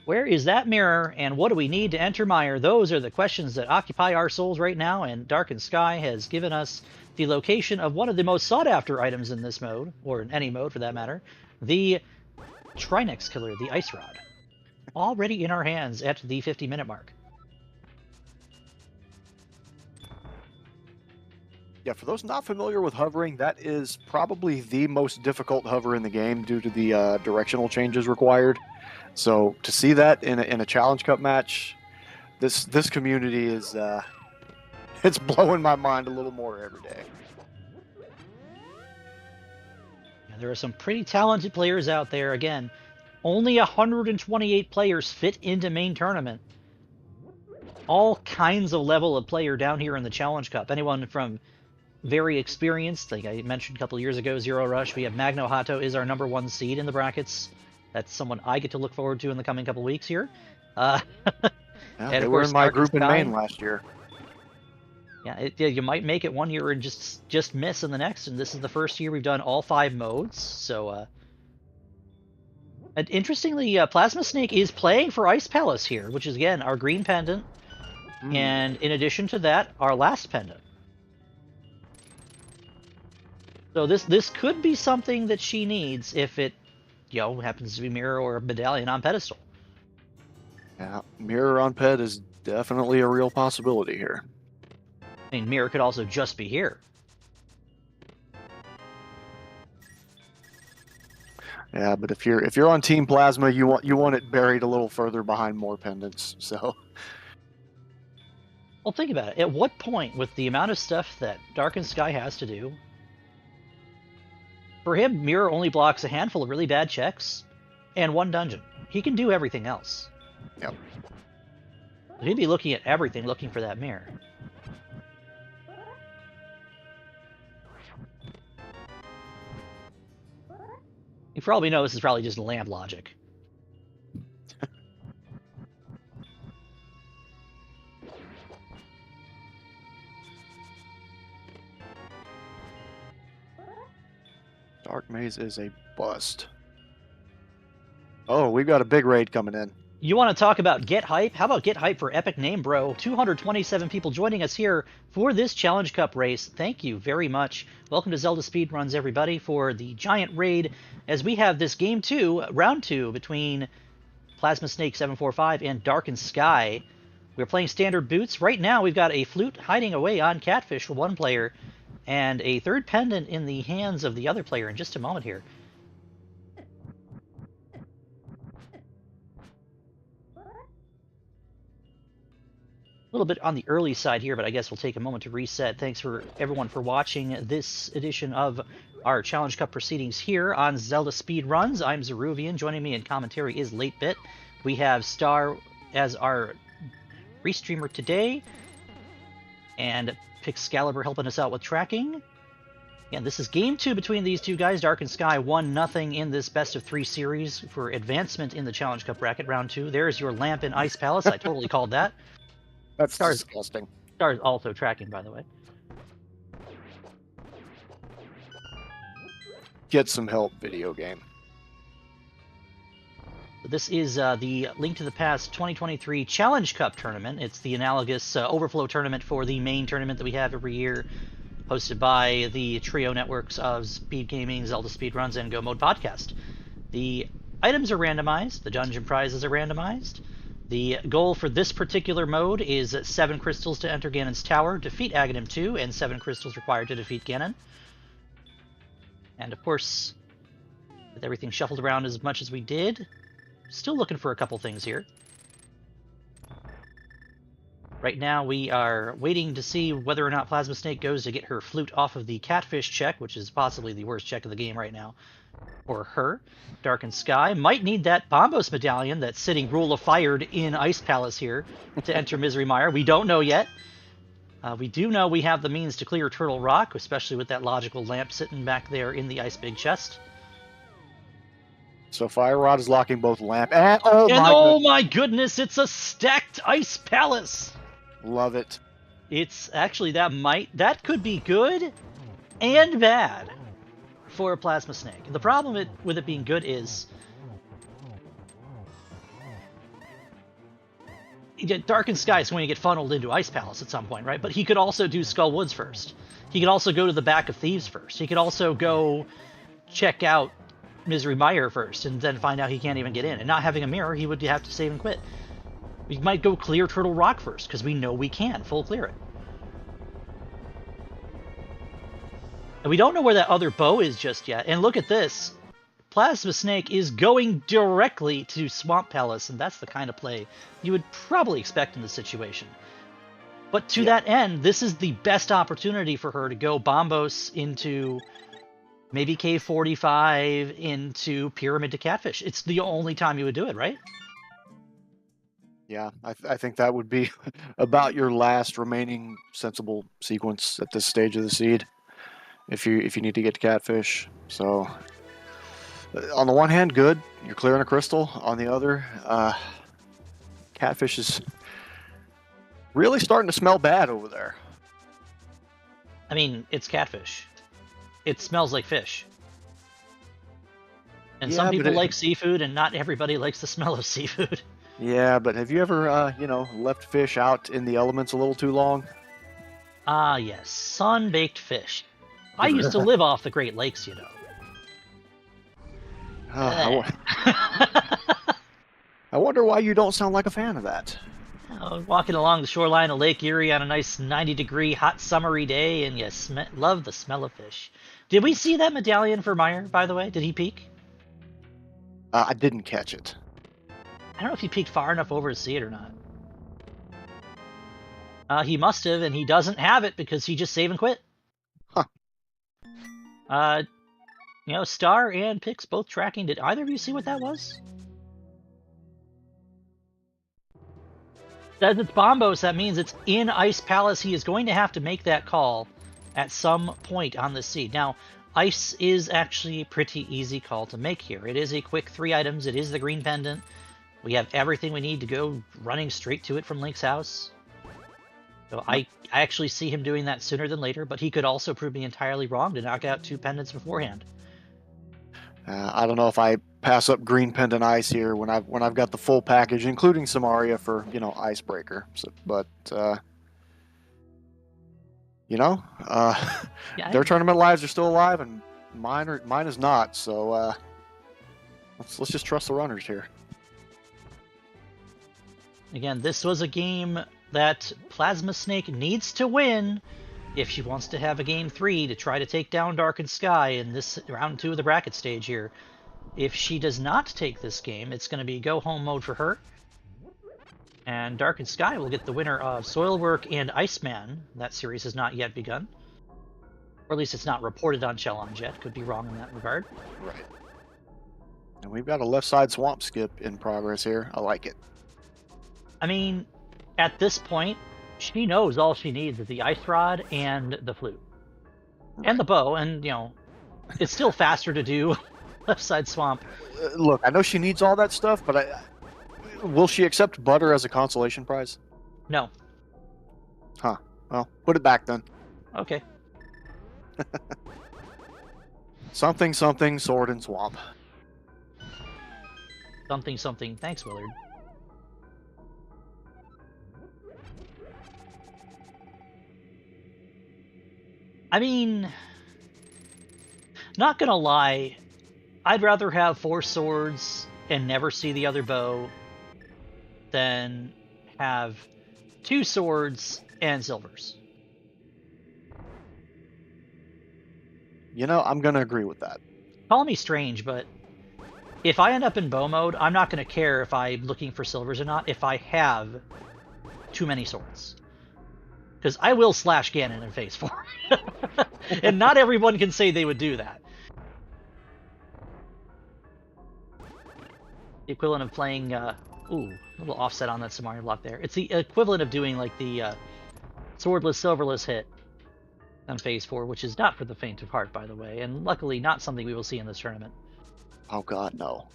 Where is that mirror, and what do we need to enter Mire? Those are the questions that occupy our souls right now, and Darkened5ky has given us the location of one of the most sought-after items in this mode, or in any mode for that matter, the Trinex Killer, the Ice Rod. Already in our hands at the 50-minute mark. Yeah, for those not familiar with hovering, that is probably the most difficult hover in the game due to the directional changes required. So to see that in a Challenge Cup match, this community is it's blowing my mind a little more every day. Yeah, there are some pretty talented players out there. Again, only 128 players fit into main tournament. All kinds of level of player down here in the Challenge Cup. Anyone from very experienced, like I mentioned a couple of years ago, Zero Rush. We have Magno Hato is our #1 seed in the brackets. That's someone I get to look forward to in the coming couple weeks here. Yeah, and they of were course, in my group in Darkened5ky. Maine last year. Yeah, you might make it one year and just miss in the next. And this is the first year we've done all 5 modes. So, and interestingly, plasmasnake is playing for Ice Palace here, which is again our green pendant, and in addition to that, our last pendant. So this could be something that she needs if it, happens to be mirror or a medallion on pedestal. Yeah, mirror on ped is definitely a real possibility here. I mean, mirror could also just be here. Yeah, but if you're on Team Plasma, you want it buried a little further behind more pendants. So, well, think about it. At what point, with the amount of stuff that Darkened5ky has to do, for him, mirror only blocks a handful of really bad checks and 1 dungeon. He can do everything else. yep. He'd be looking at everything, looking for that mirror. You probably know this is probably just lamp logic. Dark Maze is a bust. Oh, we've got a big raid coming in. You want to talk about get hype? How about get hype for Epic Name Bro? 227 people joining us here for this Challenge Cup race. Thank you very much. Welcome to ZeldaSpeedRuns, everybody, for the giant raid as we have this game 2, round 2, between plasmasnake745 and Darkened5ky. We're playing standard boots. Right now, we've got a flute hiding away on Catfish for one player and a third pendant in the hands of the other player in just a moment here. A little bit on the early side here, but I guess we'll take a moment to reset. Thanks for everyone for watching this edition of our Challenge Cup proceedings here on Zelda Speed Runs. I'm Zeruvian. Joining me in commentary is LateBit. We have Star as our restreamer today, and Pixcalibur helping us out with tracking. And this is game 2 between these two guys. Darkened5ky 1-0 in this best-of-3 series for advancement in the Challenge Cup bracket round 2. There's your lamp in Ice Palace. I totally called that. That's disgusting. Star's also tracking, by the way. Get some help, video game. This is the Link to the Past 2023 Challenge Cup tournament. It's the analogous overflow tournament for the main tournament that we have every year, hosted by the trio networks of Speed Gaming, Zelda Speedruns, and Go Mode Podcast. The items are randomized. The dungeon prizes are randomized. The goal for this particular mode is 7 crystals to enter Ganon's Tower, defeat Aghanim 2, and 7 crystals required to defeat Ganon. And of course, with everything shuffled around as much as we did, still looking for a couple things here. Right now, we are waiting to see whether or not Plasma Snake goes to get her flute off of the catfish check, which is possibly the worst check of the game right now for her. Darkened5ky might need that Bombos medallion that's sitting Rule of Fired in Ice Palace here to enter Misery Mire. We don't know yet. We do know we have the means to clear Turtle Rock, especially with that logical lamp sitting back there in the Ice Big Chest. So Fire Rod is locking both lamp and oh my goodness, it's a stacked Ice Palace. Love it. It's actually that could be good and bad for a Plasma Snake. The problem with it being good is Darkened5ky is going to get funneled into Ice Palace at some point, right? But he could also do Skull Woods first. He could also go to the back of Thieves first. He could also go check out Misery Mire first and then find out he can't even get in. And not having a mirror, he would have to save and quit. We might go clear Turtle Rock first, because we know we can full clear it. And we don't know where that other bow is just yet. And look at this. Plasma Snake is going directly to Swamp Palace, and that's the kind of play you would probably expect in this situation. But to that end, this is the best opportunity for her to go Bombos into maybe Cave 45, into Pyramid to Catfish. It's the only time you would do it, right? Yeah, I think that would be about your last remaining sensible sequence at this stage of the seed, if you need to get to Catfish. So, on the one hand, good, you're clearing a crystal. On the other, Catfish is really starting to smell bad over there. I mean, it's catfish. It smells like fish. And some people like seafood, and not everybody likes the smell of seafood. Yeah, but have you ever, left fish out in the elements a little too long? Ah, yes. Sun-baked fish. I used to live off the Great Lakes, you know. I wonder why you don't sound like a fan of that. Walking along the shoreline of Lake Erie on a nice 90-degree hot summery day, and you love the smell of fish. Did we see that medallion for Meyer, by the way? Did he peek? I didn't catch it. I don't know if he peeked far enough over to see it or not. He must have, and he doesn't have it because he just save and quit. Huh. Star and Pix both tracking. Did either of you see what that was? Says it's Bombos. That means it's in Ice Palace. He is going to have to make that call at some point on the seed. Now, Ice is actually a pretty easy call to make here. It is a quick 3 items. It is the green pendant. We have everything we need to go running straight to it from Link's house. So I actually see him doing that sooner than later, but he could also prove me entirely wrong to knock out 2 pendants beforehand. I don't know if I pass up green pendant ice here when I've got the full package, including Samaria for icebreaker. So, but their tournament lives are still alive, and mine is not. So let's just trust the runners here. Again, this was a game that Plasma Snake needs to win if she wants to have a game 3 to try to take down Darkened5ky in this round 2 of the bracket stage here. If she does not take this game, it's going to be go home mode for her. And Darkened5ky will get the winner of Soilwork and Iceman. That series has not yet begun. Or at least it's not reported on Challenge yet. Could be wrong in that regard. Right. And we've got a left side swamp skip in progress here. I like it. I mean, at this point, she knows all she needs is the ice rod and the flute. Right. And the bow, and, it's still faster to do left side swamp. Look, I know she needs all that stuff, but will she accept butter as a consolation prize? No. Huh. Well, put it back then. Okay. Something, sword and swamp. Something. Thanks, Willard. I mean, not gonna lie, I'd rather have 4 swords and never see the other bow than have 2 swords and silvers. I'm gonna agree with that. Call me strange, but if I end up in bow mode, I'm not gonna care if I'm looking for silvers or not if I have too many swords. Because I will slash Ganon in phase 4. And not everyone can say they would do that. The equivalent of playing, ooh, a little offset on that Samaria block there. It's the equivalent of doing like the swordless, silverless hit on phase 4, which is not for the faint of heart, by the way, and luckily not something we will see in this tournament. Oh god, no.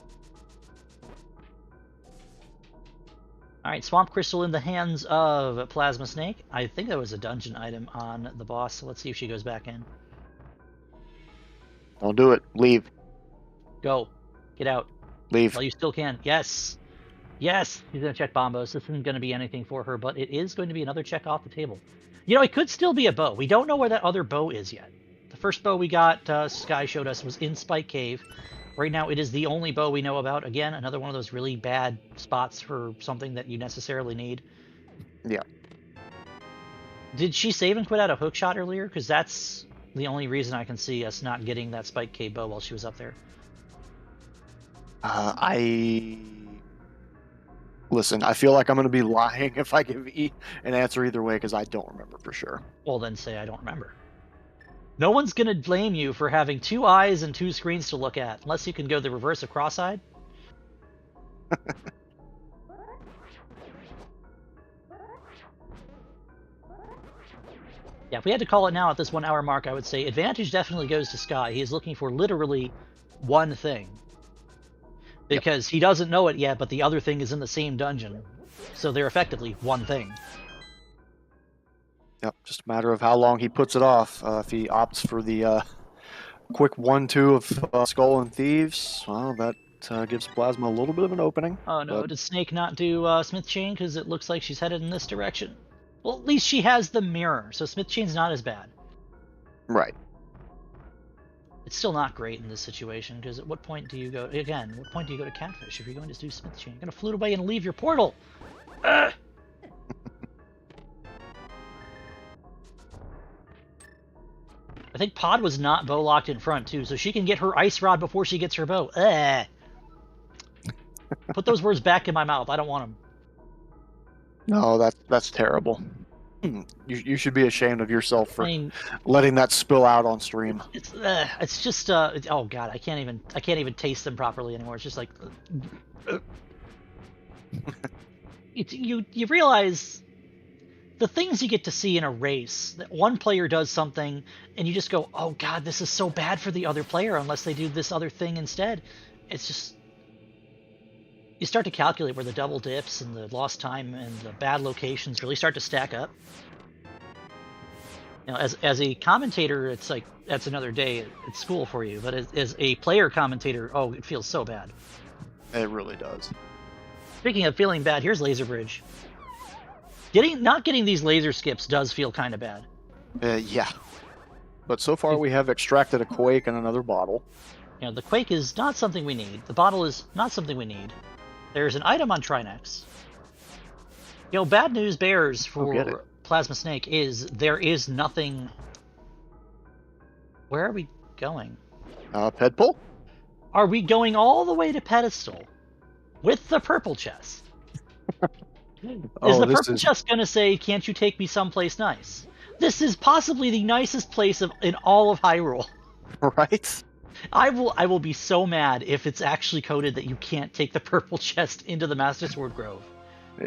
Alright, Swamp Crystal in the hands of Plasmasnake. I think that was a dungeon item on the boss, so let's see if she goes back in. Don't do it. Leave. Go. Get out. Leave. While you still can. Yes! Yes! He's going to check Bombos. This isn't going to be anything for her, but it is going to be another check off the table. You know, it could still be a bow. We don't know where that other bow is yet. The first bow we got, Sky showed us, was in Spike Cave. Right now, it is the only bow we know about. Again, another one of those really bad spots for something that you necessarily need. Yeah. Did she save and quit out a hook shot earlier? Because that's the only reason I can see us not getting that Spike Cave bow while she was up there. Listen, I feel like I'm going to be lying if I give an answer either way because I don't remember for sure. Well, then say I don't remember. No one's going to blame you for having 2 eyes and 2 screens to look at, unless you can go the reverse of cross-eyed. Yeah, if we had to call it now at this 1 hour mark, I would say advantage definitely goes to Sky. He is looking for literally one thing. Because he doesn't know it yet, but the other thing is in the same dungeon. So they're effectively one thing. Yep, just a matter of how long he puts it off. If he opts for the quick 1-2 of Skull and Thieves, well, that gives Plasma a little bit of an opening. Oh no, but... did Snake not do Smith Chain? Because it looks like she's headed in this direction. Well, at least she has the mirror, so Smith Chain's not as bad. Right. It's still not great in this situation, because at what point do you go... Again, what point do you go to Catfish if you're going to do Smith Chain? You're going to flute away and leave your portal! Ugh! I think Pod was not bow locked in front, too, so she can get her Ice Rod before she gets her bow. Ugh! Put those words back in my mouth. I don't want them. No, that's terrible. You should be ashamed of yourself for letting that spill out on stream. It's just oh god, I can't even taste them properly anymore. It's just like you realize the things you get to see in a race, that one player does something and you just go, oh god, this is so bad for the other player unless they do this other thing instead. It's just, you start to calculate where the double dips and the lost time and the bad locations really start to stack up. You know, as a commentator, it's like, that's another day at school for you. But as a player commentator, oh, it feels so bad. It really does. Speaking of feeling bad, here's Laser Bridge. Not getting these laser skips does feel kind of bad. Yeah. But so far we have extracted a Quake and another bottle. You know, the Quake is not something we need. The bottle is not something we need. There's an item on Trinex. You know, bad news bears for Plasmasnake is there is nothing... Where are we going? Pedpole? Are we going all the way to Pedestal with the purple chest? Is the purple chest going to say, can't you take me someplace nice? This is possibly the nicest place in all of Hyrule. Right? I will be so mad if it's actually coded that you can't take the purple chest into the Master Sword Grove.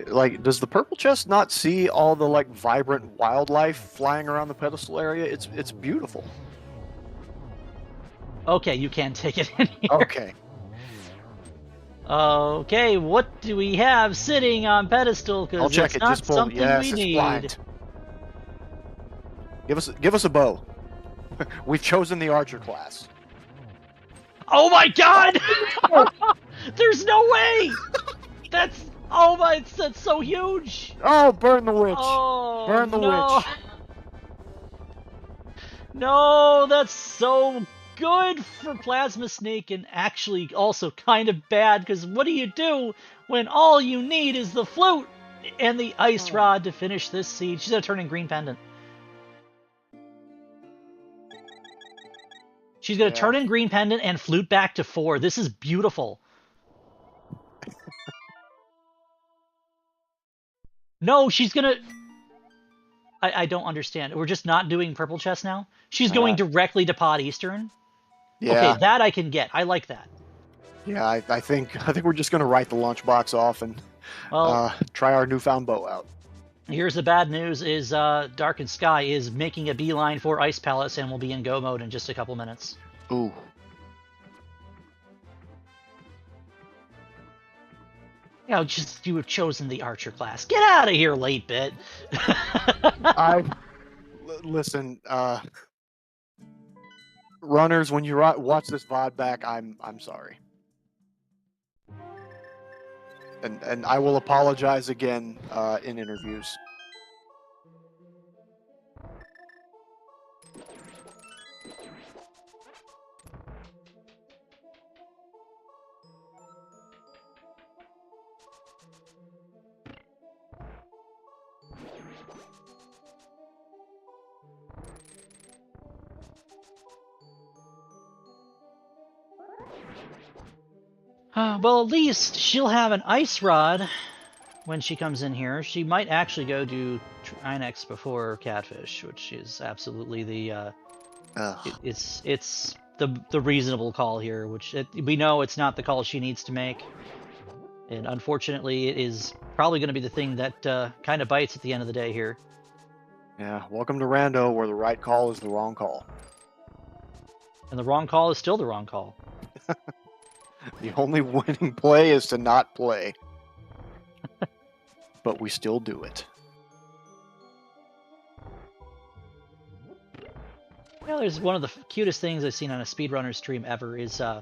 Like, does the purple chest not see all the, like, vibrant wildlife flying around the pedestal area? It's beautiful. Okay, you can take it in here. Okay. Okay, what do we have sitting on pedestal? I'll check it. Just pull. Yes, we it's need. blind. Give us a bow. We've chosen the archer class. Oh my god! There's no way! That's so huge! Oh, burn the witch! Oh, burn the witch! No, that's so good for Plasmasnake and actually also kind of bad, because what do you do when all you need is the flute and the ice rod to finish this siege? She's gonna turn in green pendant. She's gonna turn in green pendant and flute back to 4. This is beautiful. No, she's gonna... I don't understand. We're just not doing purple chest now? She's going directly to Pod Eastern? Yeah. Okay, that I can get. I like that. Yeah, I think we're just gonna write the lunchbox off and Well, try our newfound bow out. here's the bad news: is Darkened5ky is making a beeline for Ice Palace and will be in go mode in just a couple minutes. Ooh. You know, just you have chosen the archer class. Get out of here, late bit. Listen, runners, when you watch this VOD back, I'm sorry. And I will apologize again in interviews. Well, at least she'll have an ice rod when she comes in here. She might actually go do Trinex before Catfish, which is absolutely the it's the reasonable call here. Which we know it's not the call she needs to make, and unfortunately, it is probably going to be the thing that kind of bites at the end of the day here. Yeah, welcome to Rando, where the right call is the wrong call. And the wrong call is still the wrong call. The only winning play is to not play. But we still do it. Well, there's one of the cutest things I've seen on a speedrunner stream ever is, you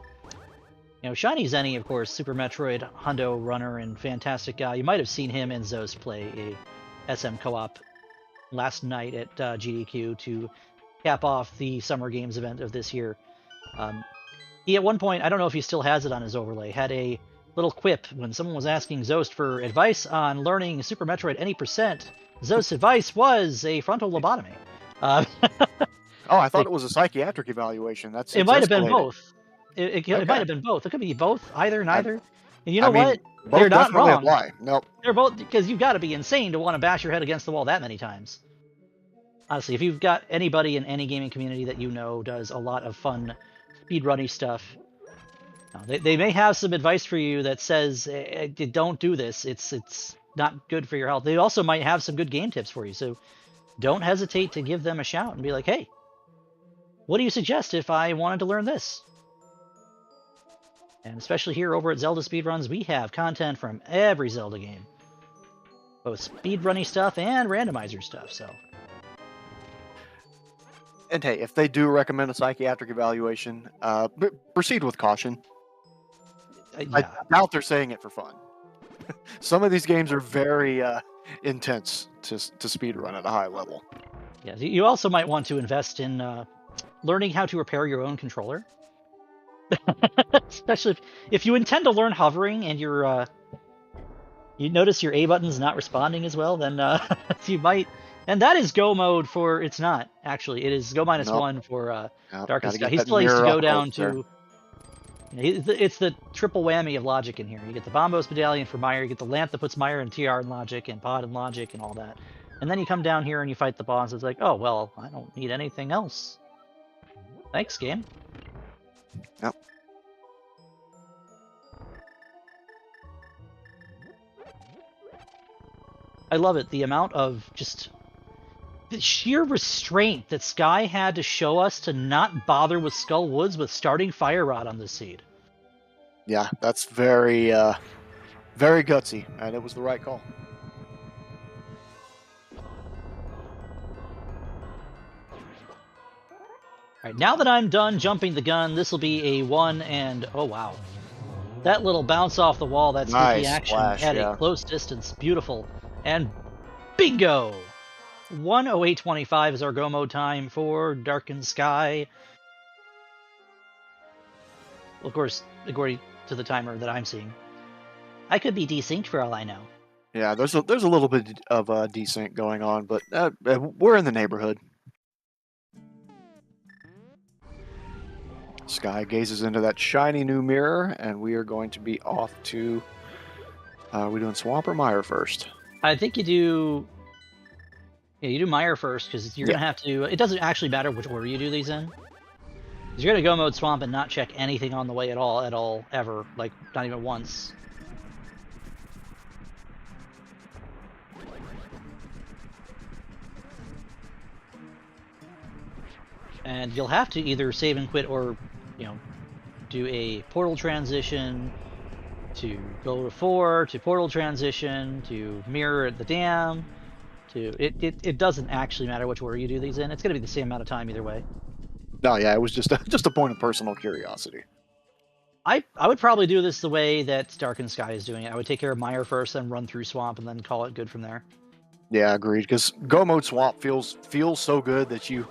know, Shiny Zenny, of course, Super Metroid Hundo runner and fantastic guy. You might have seen him and Zos play a SM co-op last night at GDQ to cap off the Summer Games event of this year. He, at one point, I don't know if he still has it on his overlay, had a little quip when someone was asking Zost for advice on learning Super Metroid any percent. Zost's advice was a frontal lobotomy. Oh, I thought it was a psychiatric evaluation. It might have been both. It might have been both. It could be both, either, neither. And you know what? They're not wrong. Apply. Nope. They're both, because you've got to be insane to want to bash your head against the wall that many times. Honestly, if you've got anybody in any gaming community that you know does a lot of fun speedrunny stuff, they may have some advice for you that says, don't do this. It's not good for your health. They also might have some good game tips for you. So don't hesitate to give them a shout and be like, hey, what do you suggest if I wanted to learn this? And especially here over at Zelda Speedruns, we have content from every Zelda game. Both speedrunny stuff and randomizer stuff, so. And hey, if they do recommend a psychiatric evaluation, proceed with caution. Yeah. I doubt they're saying it for fun. Some of these games are very intense to speedrun at a high level. Yeah, you also might want to invest in learning how to repair your own controller. Especially if you intend to learn hovering and you're you notice your A button's not responding as well, then you might. And that is go mode for. It's not actually. It is go -1 for Darkened5ky. He still needs to go down to. It's the triple whammy of logic in here. You get the Bombos Medallion for Meyer, you get the lamp that puts Meyer and TR in logic, and Pod in logic, and all that. And then you come down here and you fight the boss. It's like, oh, well, I don't need anything else. Thanks, game. Yep. I love it. The amount of just the sheer restraint that Sky had to show us to not bother with Skull Woods with starting Fire Rod on this seed. Yeah, that's very, very gutsy, and it was the right call. Alright, now that I'm done jumping the gun, this will be a 1 and... Oh, wow. That little bounce off the wall, that sneaky action at a close distance. Beautiful. And bingo! 1:08:25 is our go mode time for Darkened5ky. Well, of course, according to the timer that I'm seeing. I could be desynced for all I know. Yeah, there's a little bit of desync going on, but we're in the neighborhood. Sky gazes into that shiny new mirror, and we are going to be off to... we doing Swamp or Mire first? I think you do. Yeah, you do Mire first because you're Yeah. gonna have to. It doesn't actually matter which order you do these in. 'Cause you're gonna go mode swamp and not check anything on the way at all, ever. Like not even once. And you'll have to either save and quit or, you know, do a portal transition to go to 4, to portal transition, to mirror at the dam, to it doesn't actually matter which order you do these in. It's gonna be the same amount of time either way. No, yeah, it was just just a point of personal curiosity. I would probably do this the way that Darkened5ky is doing it. I would take care of Mire first, then run through Swamp, and then call it good from there. Yeah, agreed. Because go mode swamp feels so good that you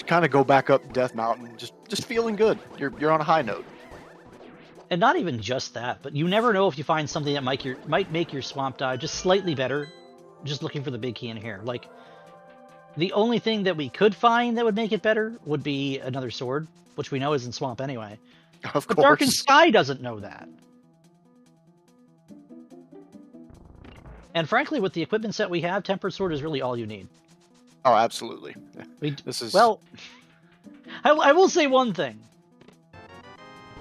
kind of go back up Death Mountain, just feeling good. You're on a high note. And not even just that, but you never know if you find something that might make your Swamp dive just slightly better. Just looking for the big key in here. Like, the only thing that we could find that would make it better would be another sword, which we know is in Swamp anyway. Of But course. Darkened5ky doesn't know that. And frankly, with the equipment set we have, Tempered Sword is really all you need. Oh, absolutely. This is Well, I will say one thing.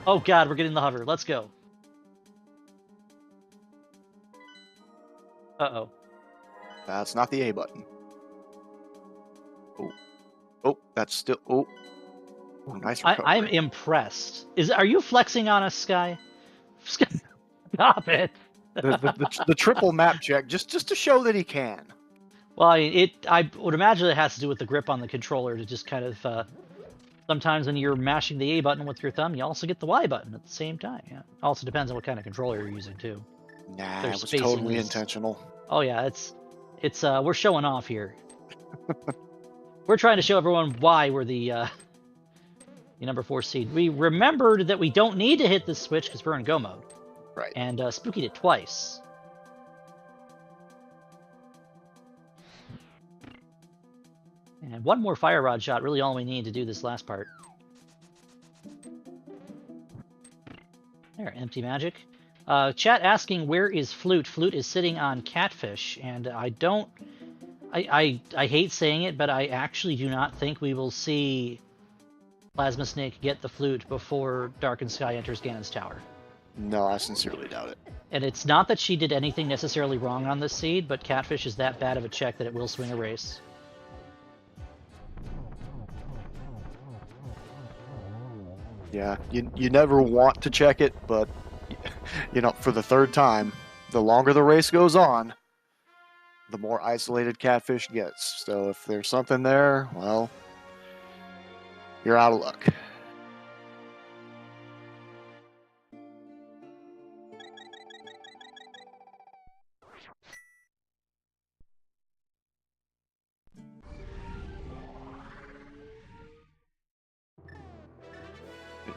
Oh god, we're getting the hover. Let's go. Uh-oh. that's not the A button. Oh, oh, that's still. Oh, oh nice recovery. I'm impressed. Are you flexing on us, Sky? Stop it. the triple map check just to show that he can. Well, I would imagine it has to do with the grip on the controller to just kind of sometimes when you're mashing the A button with your thumb, you also get the Y button at the same time. Yeah. Also depends on what kind of controller you're using too. Nah, Their it was spacing totally is- intentional. Oh yeah, it's we're showing off here. We're trying to show everyone why we're the number 4 seed. We remembered that we don't need to hit this switch because we're in go mode. Right. And Spooky did twice. And one more fire rod shot, really all we need to do this last part. There, empty magic. Chat asking where is Flute? Flute is sitting on Catfish, and I don't... I hate saying it, but I actually do not think we will see Plasmasnake get the Flute before Darkened5ky enters Ganon's Tower. No, I sincerely doubt it. And it's not that she did anything necessarily wrong on this seed, but Catfish is that bad of a check that it will swing a race. Yeah, you never want to check it, but you know, for the third time, the longer the race goes on, the more isolated Catfish gets. So if there's something there, well, you're out of luck.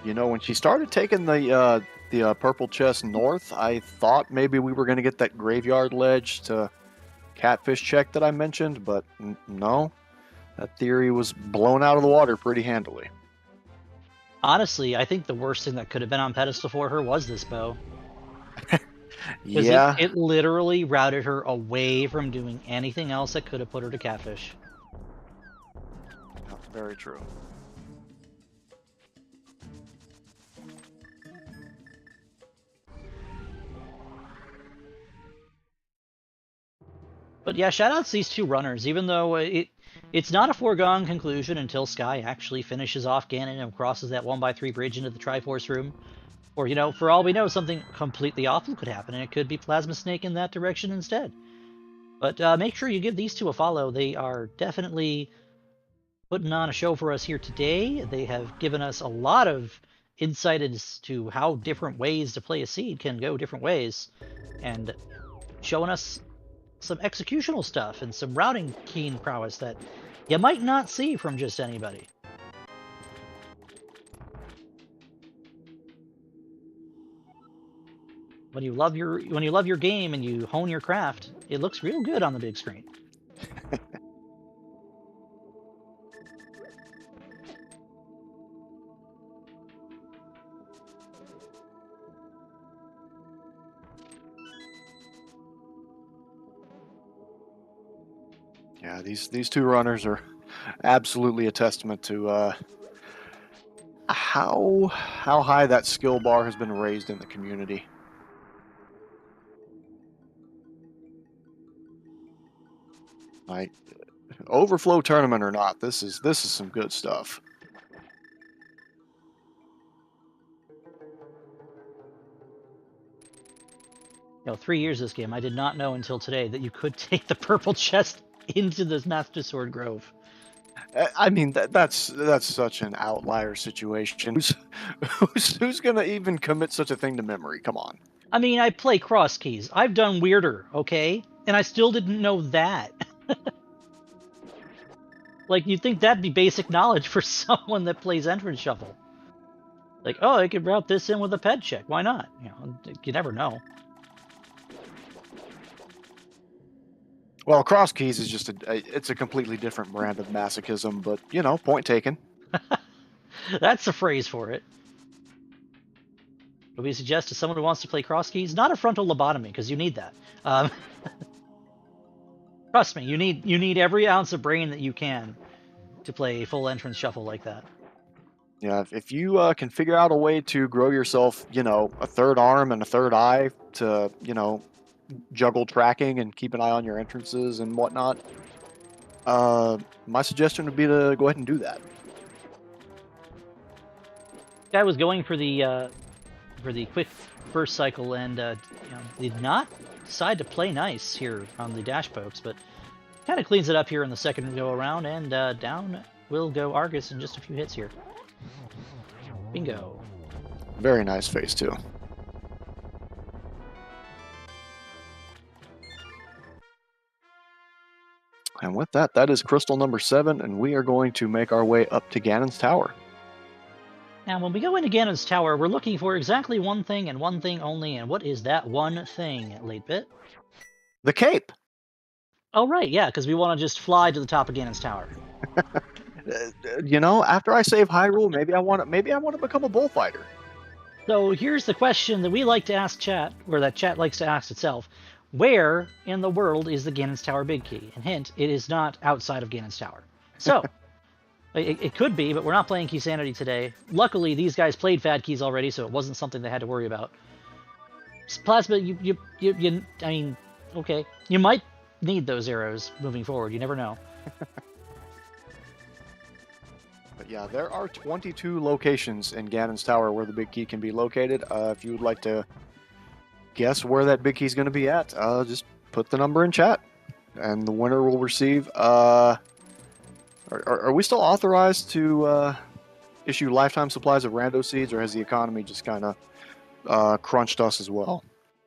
You know, when she started taking the purple chest north, I thought maybe we were going to get that graveyard ledge to Catfish check that I mentioned, but no. That theory was blown out of the water pretty handily. Honestly, I think the worst thing that could have been on pedestal for her was this bow. Yeah. It literally routed her away from doing anything else that could have put her to Catfish. Very true. But yeah, shoutouts to these two runners, even though it's not a foregone conclusion until Sky actually finishes off Ganon and crosses that 1x3 bridge into the Triforce room. Or, you know, for all we know, something completely awful could happen, and it could be Plasmasnake in that direction instead. But make sure you give these two a follow. They are definitely putting on a show for us here today. They have given us a lot of insight as to how different ways to play a seed can go different ways, and showing us some executional stuff and some routing keen prowess that you might not see from just anybody. When you love your game and you hone your craft, it looks real good on the big screen. Yeah, these two runners are absolutely a testament to how high that skill bar has been raised in the community. Like overflow tournament or not, this is some good stuff. You know, 3 years this game, I did not know until today that you could take the purple chest into this Master Sword Grove. I mean that's such an outlier situation. Who's gonna even commit such a thing to memory? Come on. I mean, I play cross keys. I've done weirder, okay? And I still didn't know that. Like, you'd think that'd be basic knowledge for someone that plays entrance shuffle. Like, oh, I could route this in with a ped check. Why not? You know, you never know. Well, cross keys is just it's a completely different brand of masochism, but you know, point taken. That's the phrase for it. What we suggest to someone who wants to play cross keys, not a frontal lobotomy, because you need that. Trust me, you need every ounce of brain that you can to play a full entrance shuffle like that. Yeah, if you can figure out a way to grow yourself, you know, a third arm and a third eye to, you know, juggle tracking and keep an eye on your entrances and whatnot, my suggestion would be to go ahead and do that. Guy was going for the quick first cycle and you know, did not decide to play nice here on the dash pokes, but kind of cleans it up here in the second go around, and down will go Argus in just a few hits here. Bingo. Very nice face too. And with that, that is crystal number 7, and we are going to make our way up to Ganon's Tower. Now, when we go into Ganon's Tower, we're looking for exactly one thing and one thing only, and what is that one thing, Late Bit? The cape! Oh, right, yeah, because we want to just fly to the top of Ganon's Tower. You know, after I save Hyrule, maybe I want to become a bullfighter. So here's the question that we like to ask chat, or that chat likes to ask itself. Where in the world is the Ganon's Tower big key? And hint, it is not outside of Ganon's Tower. So, it could be, but we're not playing Key Sanity today. Luckily, these guys played Fad Keys already, so it wasn't something they had to worry about. Plasma, I mean, okay. You might need those arrows moving forward. You never know. But yeah, there are 22 locations in Ganon's Tower where the big key can be located. If you would like to guess where that big key is going to be at, just put the number in chat, and the winner will receive. Are we still authorized to issue lifetime supplies of rando seeds, or has the economy just kind of crunched us as well?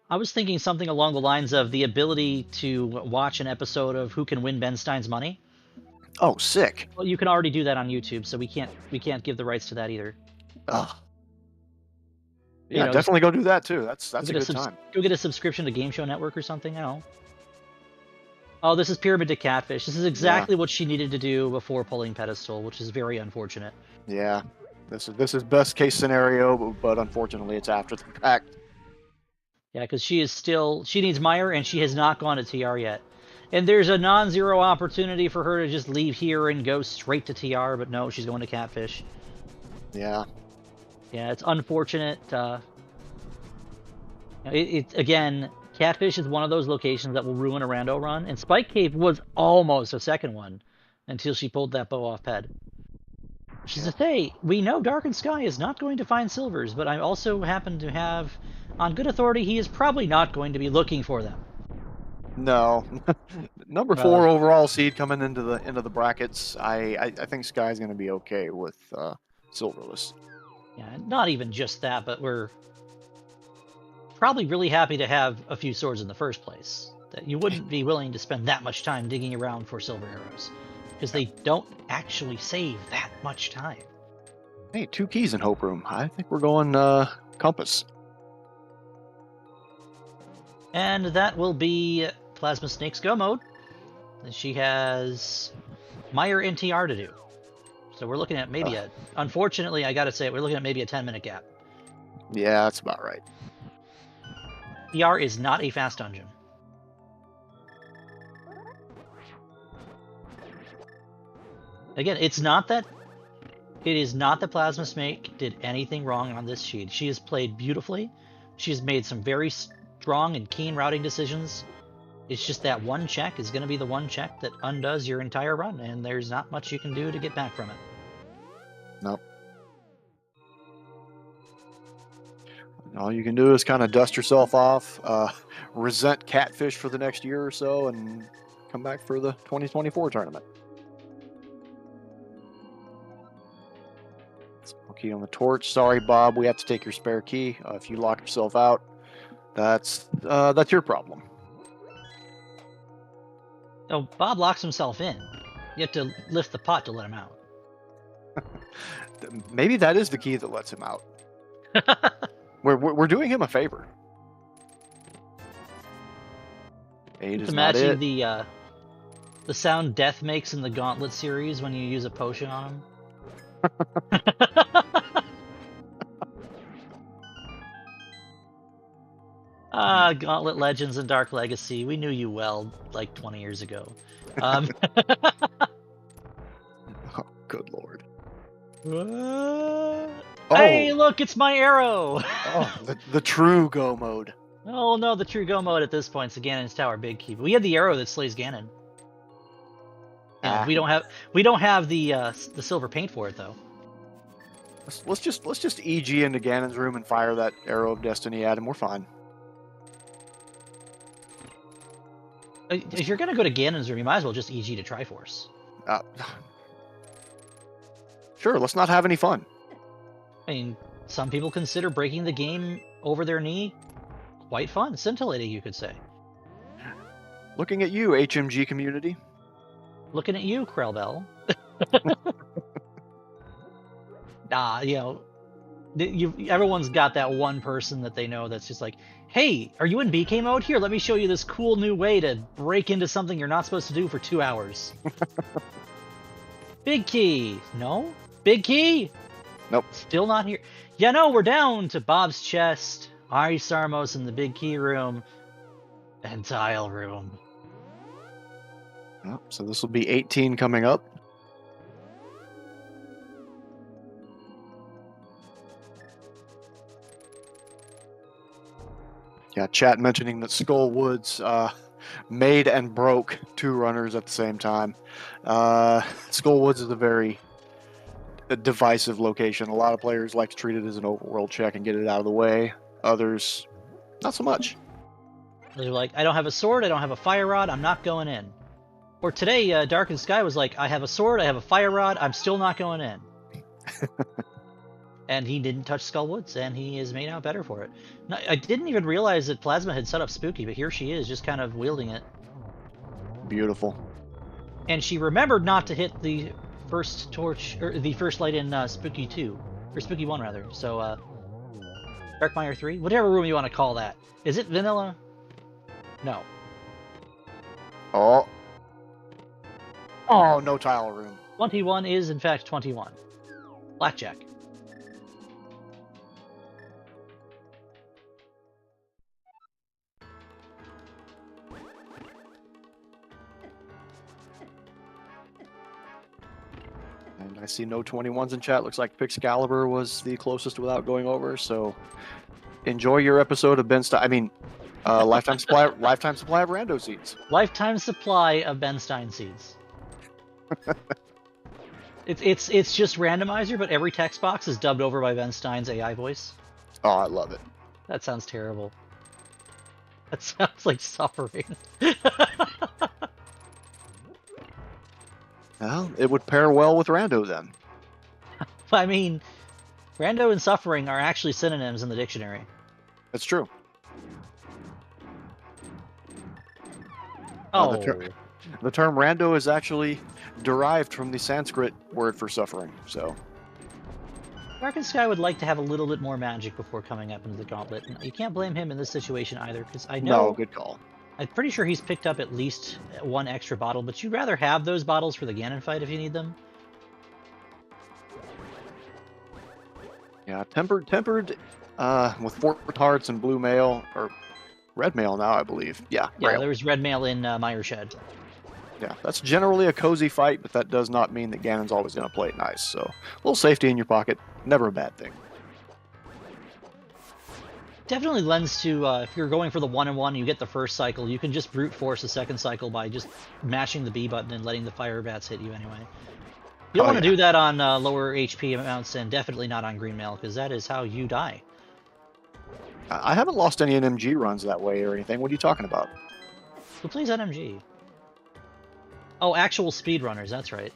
I was thinking something along the lines of the ability to watch an episode of Who Can Win Ben Stein's Money. Oh, sick! Well, you can already do that on YouTube, so we can't give the rights to that either. Ugh. You Yeah, know, definitely go do that too. That's a good subs- time. Go get a subscription to Game Show Network or something. I don't know. Oh, this is Pyramid to Catfish. This is exactly what she needed to do before pulling Pedestal, which is very unfortunate. Yeah, this is best case scenario, but unfortunately, it's after the fact. Yeah, because she needs Meyer, and she has not gone to TR yet. And there's a non-zero opportunity for her to just leave here and go straight to TR, but no, she's going to Catfish. Yeah. Yeah, it's unfortunate. Again, Catfish is one of those locations that will ruin a rando run, and Spike Cave was almost a second one until she pulled that bow off Ped. Which is to say, we know Darkened5ky is not going to find silvers, but I also happen to have, on good authority, he is probably not going to be looking for them. No, number 4 overall seed coming into the brackets. I think Sky's going to be okay with Silverless. Yeah, not even just that, but we're probably really happy to have a few swords in the first place. That you wouldn't be willing to spend that much time digging around for silver arrows, because they don't actually save that much time. Hey, 2 keys in Hope Room. I think we're going Compass. And that will be Plasmasnake's go mode. She has Meyer NTR to do. So we're looking at maybe unfortunately, I gotta say, we're looking at maybe a 10-minute gap. Yeah, that's about right. TR is not a fast dungeon. Again, it's not that it is not that plasmasnake did anything wrong on this sheet. She has played beautifully. She has made some very strong and keen routing decisions. It's just that one check is going to be the one check that undoes your entire run, and there's not much you can do to get back from it. Nope. All you can do is kind of dust yourself off, resent Catfish for the next year or so, and come back for the 2024 tournament. Key on the torch. Sorry, Bob, we have to take your spare key. If you lock yourself out, that's your problem. Oh, Bob locks himself in. You have to lift the pot to let him out. Maybe that is the key that lets him out. We're doing him a favor. 8 is not it. Imagine the sound Death makes in the Gauntlet series when you use a potion on him. Gauntlet Legends and Dark Legacy. We knew you well, like 20 years ago. Oh, good lord. Hey, look, it's my arrow! Oh, the true go mode. Oh no, the true go mode at this point is Ganon's Tower Big Key. But we had the arrow that slays Ganon. We don't have the silver paint for it though. Let's just EG into Ganon's room and fire that arrow of destiny at him. We're fine. If you're gonna go to Ganon's room, you might as well just EG to Triforce. Sure, let's not have any fun. I mean, some people consider breaking the game over their knee quite fun, scintillating, you could say. Looking at you, HMG community. Looking at you, Krellbell. You know, everyone's got that one person that they know that's just like, hey, are you in BK mode? Here, let me show you this cool new way to break into something you're not supposed to do for 2 hours. Big key. No? Big key? Nope. Still not here. Yeah, no, we're down to Bob's chest, Ari Sarmos in the big key room, and tile room. Oh, so this will be 18 coming up. Yeah, chat mentioning that Skull Woods made and broke 2 runners at the same time. Skull Woods is a very divisive location. A lot of players like to treat it as an overworld check and get it out of the way. Others, not so much. They're like, I don't have a sword, I don't have a fire rod, I'm not going in. Or today, Darkened5ky was like, I have a sword, I have a fire rod, I'm still not going in. And he didn't touch Skull Woods, and he is made out better for it. No, I didn't even realize that Plasma had set up Spooky, but here she is, just kind of wielding it. Beautiful. And she remembered not to hit the first torch, or the first light in Spooky 2, or Spooky 1 rather. So, Darkmire 3, whatever room you want to call that. Is it vanilla? No. Oh, no tile room. 21 is in fact 21. Blackjack. And I see no 21s in chat. Looks like Pixcalibur was the closest without going over. So enjoy your episode of lifetime supply of rando seeds. Lifetime supply of Ben Stein seeds. It's just Randomizer, but every text box is dubbed over by Ben Stein's AI voice. Oh, I love it. That sounds terrible. That sounds like suffering. Well, it would pair well with Rando then. I mean, Rando and suffering are actually synonyms in the dictionary. That's true. Oh. The term Rando is actually derived from the Sanskrit word for suffering, so... Darkened5ky would like to have a little bit more magic before coming up into the gauntlet. You can't blame him in this situation either, because I know... No, good call. I'm pretty sure he's picked up at least 1 extra bottle, but you'd rather have those bottles for the Ganon fight if you need them. Yeah, tempered with 4 hearts and blue mail, or red mail now, I believe. Yeah, Yeah, Braille. there was red mail in Meyer Shed. Yeah, that's generally a cozy fight, but that does not mean that Ganon's always going to play it nice. So a little safety in your pocket, never a bad thing. Definitely lends to if you're going for the 1-in-1, you get the first cycle, you can just brute force the second cycle by just mashing the B button and letting the fire bats hit you anyway. You don't want to do that on lower HP amounts, and definitely not on green mail, because that is how you die. I haven't lost any NMG runs that way or anything. What are you talking about? Who plays NMG? Oh, actual speedrunners, that's right.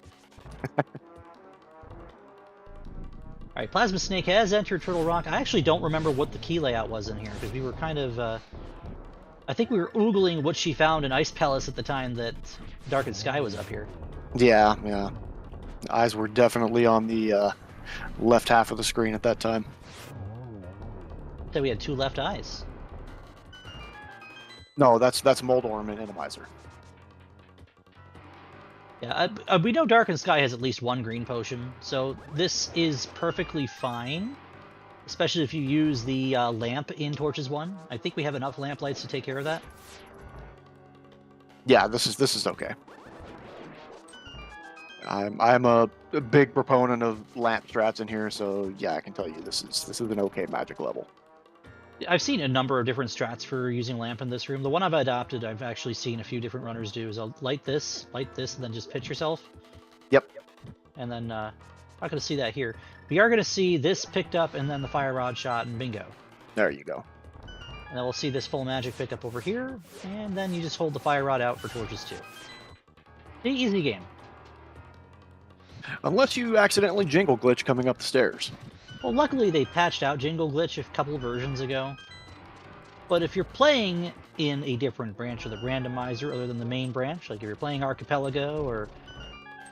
Alright, plasmasnake has entered Turtle Rock. I actually don't remember what the key layout was in here, because we were kind of, I think we were oogling what she found in Ice Palace at the time that Darkened5ky was up here. Yeah, yeah. Eyes were definitely on the left half of the screen at that time. That we had 2 left eyes. No, that's Moldorm and Randomizer. Yeah, we know Darkened5ky has at least 1 green potion, so this is perfectly fine. Especially if you use the lamp in Torches 1. I think we have enough lamp lights to take care of that. Yeah, this is okay. I'm a big proponent of lamp strats in here, so yeah, I can tell you this is an okay magic level. I've seen a number of different strats for using lamp in this room. The one I've adopted, I've actually seen a few different runners do, is I'll light this, and then just pitch yourself. Yep. And then, not going to see that here. We are going to see this picked up, and then the fire rod shot, and bingo. There you go. And then we'll see this full magic picked up over here, and then you just hold the fire rod out for Torches 2. Easy game. Unless you accidentally jingle glitch coming up the stairs. Well, luckily they patched out Jingle Glitch a couple of versions ago. But if you're playing in a different branch of the randomizer other than the main branch, like if you're playing Archipelago or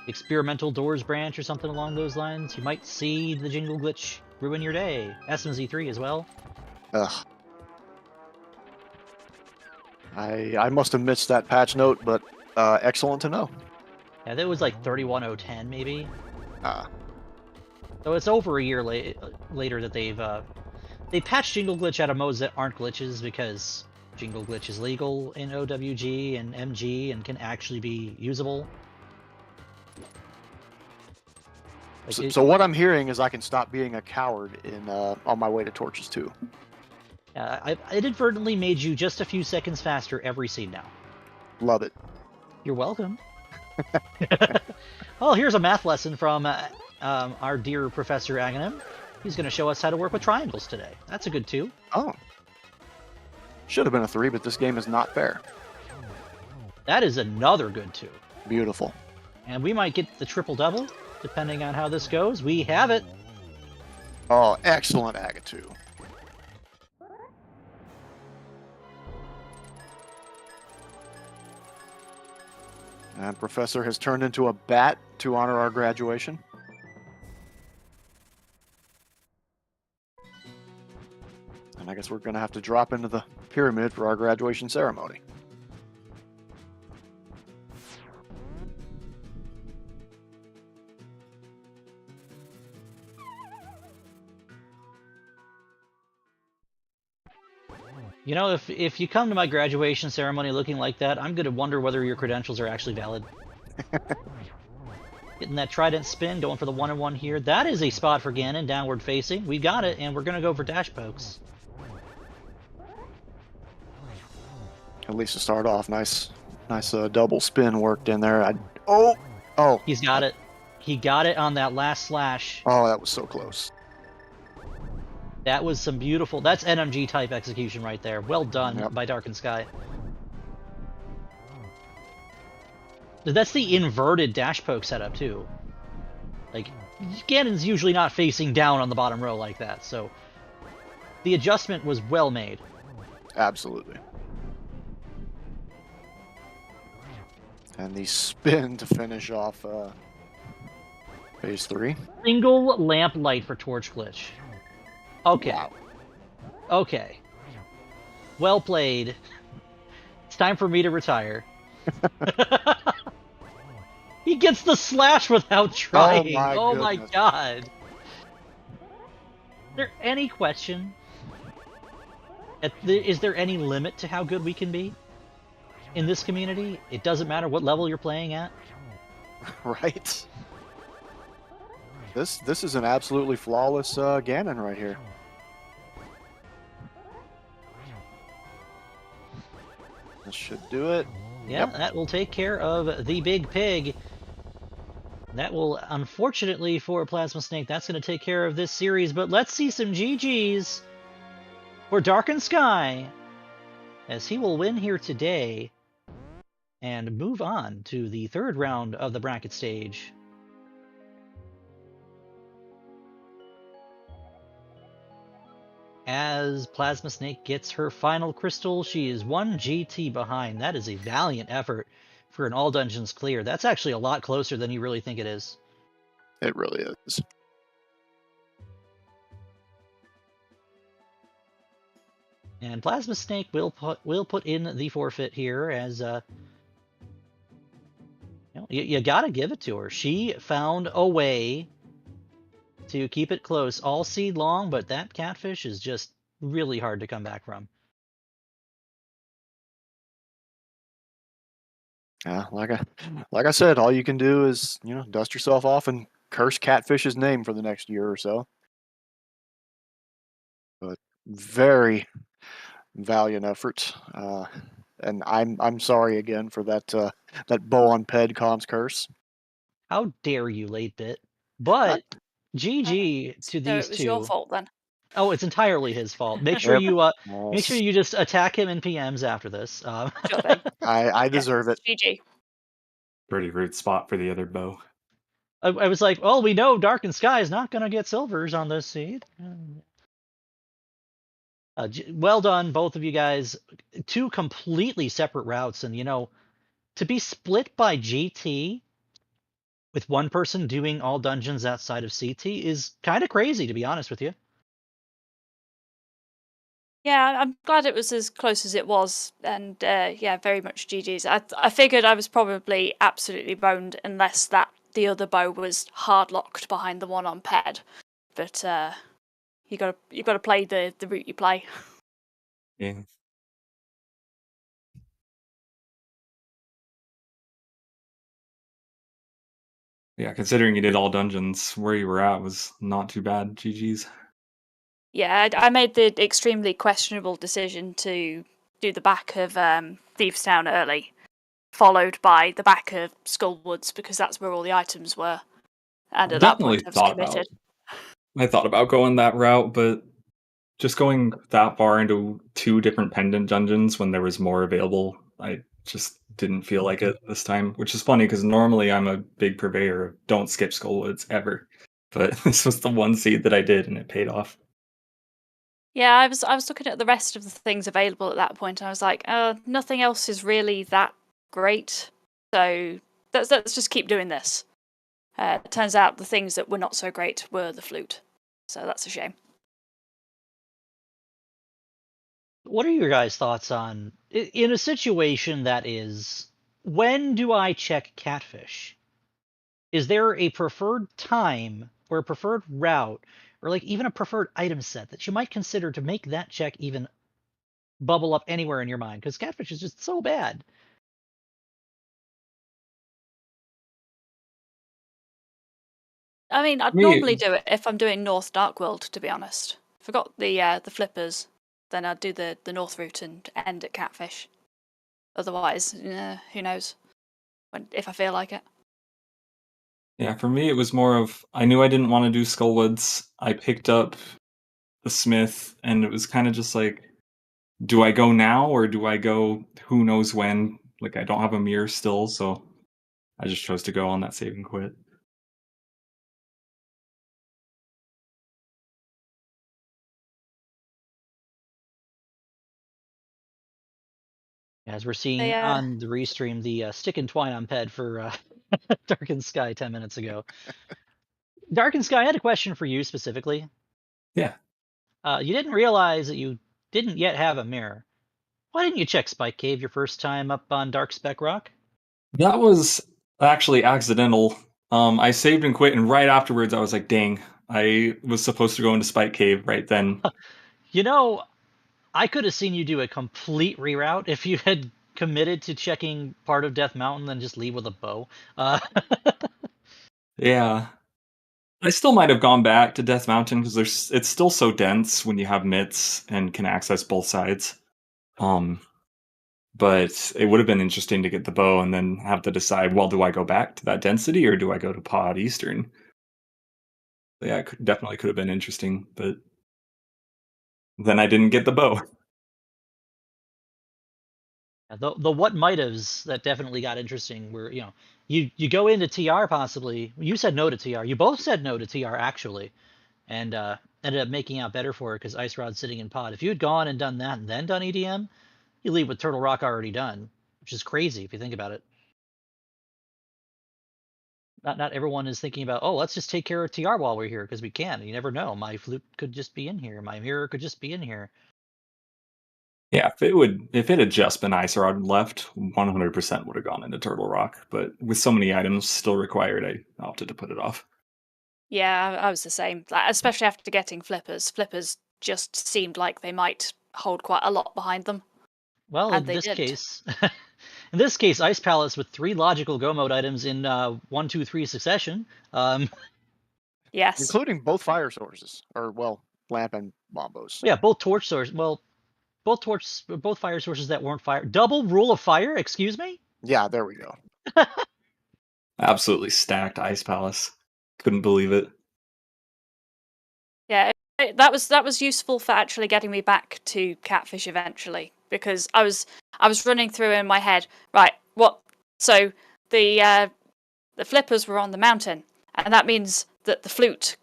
Experimental Doors branch or something along those lines, you might see the Jingle Glitch ruin your day. SMZ3 as well. Ugh. I must have missed that patch note, but excellent to know. Yeah, that was like 31010 maybe. So it's over a year later that they patched Jingle Glitch out of modes that aren't glitches, because Jingle Glitch is legal in OWG and MG and can actually be usable. Like so what I'm hearing is I can stop being a coward in on my way to Torches 2. I inadvertently made you just a few seconds faster every scene now. Love it. You're welcome. Oh, here's a math lesson from our dear Professor Aghanim. He's going to show us how to work with triangles today. That's a good 2. Oh. Should have been a 3, but this game is not fair. That is another good 2. Beautiful. And we might get the triple-double, depending on how this goes. We have it. Oh, excellent Aga 2. And Professor has turned into a bat to honor our graduation. And I guess we're going to have to drop into the pyramid for our graduation ceremony. You know, if you come to my graduation ceremony looking like that, I'm going to wonder whether your credentials are actually valid. Getting that trident spin, going for the 1-in-1 here. That is a spot for Ganon, downward facing. We got it, and we're going to go for dash pokes. At least to start off, nice double spin worked in there. Oh! He's got it. He got it on that last slash. Oh, that was so close. That was some beautiful... That's NMG type execution right there. Well done by Darkened5ky. That's the inverted dash poke setup too. Like, Ganon's usually not facing down on the bottom row like that, so the adjustment was well made. Absolutely. And the spin to finish off phase 3. Single lamp light for Torch Glitch. Okay. Wow. Okay. Well played. It's time for me to retire. He gets the slash without trying. Oh my god. Is there any question? Is there any limit to how good we can be? in this community. It doesn't matter what level you're playing at. Right. This is an absolutely flawless Ganon right here. This should do it. Yeah, Yep. that will take care of the big pig. That will, unfortunately for plasmasnake, that's going to take care of this series. But let's see some GGs for Darkened5ky, as he will win here today and move on to the third round of the bracket stage. As plasmasnake gets her final crystal, she is 1 GT behind. That is a valiant effort for an all dungeons clear. That's actually a lot closer than you really think it is. It really is. And plasmasnake will put in the forfeit here, as you gotta give it to her. She found a way to keep it close all seed long, but that catfish is just really hard to come back from. Yeah, like I said, all you can do is, dust yourself off and curse Catfish's name for the next year or so. But very valiant effort. And I'm sorry again for that that bow on Pedcom's curse. How dare you, late bit? But GG to So these it was your two. fault then. Oh, it's entirely his fault. Make sure Yep. you just attack him in PMs after this. Sure thing. I deserve it. GG. Pretty rude spot for the other bow. I was like, well, we know Darkened5ky is not going to get silvers on this seed. Well done, both of you guys. Two completely separate routes, and to be split by GT with one person doing all dungeons outside of CT is kind of crazy, to be honest with you. Yeah, I'm glad it was as close as it was, and yeah, very much GG's. I figured I was probably absolutely boned unless the other bow was hard locked behind the one on Ped. But you gotta play the route you play. Yeah. Yeah, considering you did all dungeons, where you were at was not too bad. GG's. Yeah, I made the extremely questionable decision to do the back of Thieves Town early, followed by the back of Skullwoods, because that's where all the items were. And at that point, I was committed. I thought about going that route, but just going that far into two different pendant dungeons when there was more available, I just didn't feel like it this time, which is funny because normally I'm a big purveyor of don't skip Skullwoods ever. But this was the one seed that I did and it paid off. Yeah, I was looking at the rest of the things available at that point, and I was like, nothing else is really that great. So let's just keep doing this. It turns out the things that were not so great were the flute. So that's a shame. What are your guys' thoughts on, in a situation that is, when do I check catfish? Is there a preferred time or a preferred route or like even a preferred item set that you might consider to make that check even bubble up anywhere in your mind? Because catfish is just so bad. I mean, I'd normally do it if I'm doing North Darkworld, to be honest. If I got the flippers, then I'd do the North route and end at Catfish. Otherwise, who knows? If I feel like it. Yeah, for me, it was more of I knew I didn't want to do Skullwoods. I picked up the Smith, and it was kind of just like, do I go now or do I go who knows when? Like, I don't have a mirror still, so I just chose to go on that save and quit. As we're seeing on the restream, the stick and twine on Ped for Darkened5ky 10 minutes ago. Darkened5ky, I had a question for you specifically. Yeah. You didn't realize that you didn't yet have a mirror. Why didn't you check Spike Cave your first time up on Dark Spec Rock? That was actually accidental. I saved and quit, and right afterwards I was like, dang, I was supposed to go into Spike Cave right then. I could have seen you do a complete reroute if you had committed to checking part of Death Mountain than just leave with a bow. Yeah. I still might have gone back to Death Mountain because it's still so dense when you have mitts and can access both sides. But it would have been interesting to get the bow and then have to decide, well, do I go back to that density or do I go to Pod Eastern? Yeah, definitely could have been interesting, but then I didn't get the bow. The what might haves that definitely got interesting were, you go into TR possibly. You said no to TR. You both said no to TR actually, and ended up making out better for it because Ice Rod's sitting in Pod. If you had gone and done that and then done EDM, you leave with Turtle Rock already done, which is crazy if you think about it. Not everyone is thinking about, oh, let's just take care of TR while we're here because we can. You never know. My flute could just be in here. My mirror could just be in here. Yeah, if it had just been Ice Rod left, 100% would have gone into Turtle Rock. But with so many items still required, I opted to put it off. Yeah, I was the same. Like, especially after getting flippers. Flippers just seemed like they might hold quite a lot behind them. Well, And they did. In this case, Ice Palace with 3 logical go mode items in 1, 2, 3 succession. Yes. including both fire sources, or well, lamp and bombos. Yeah, both torch sources. Well, both fire sources that weren't fire. Double rule of fire. Excuse me. Yeah, there we go. Absolutely stacked Ice Palace. Couldn't believe it. Yeah, that was useful for actually getting me back to Catfish eventually, because I was running through in my head, right, what, so the flippers were on the mountain, and that means that the flute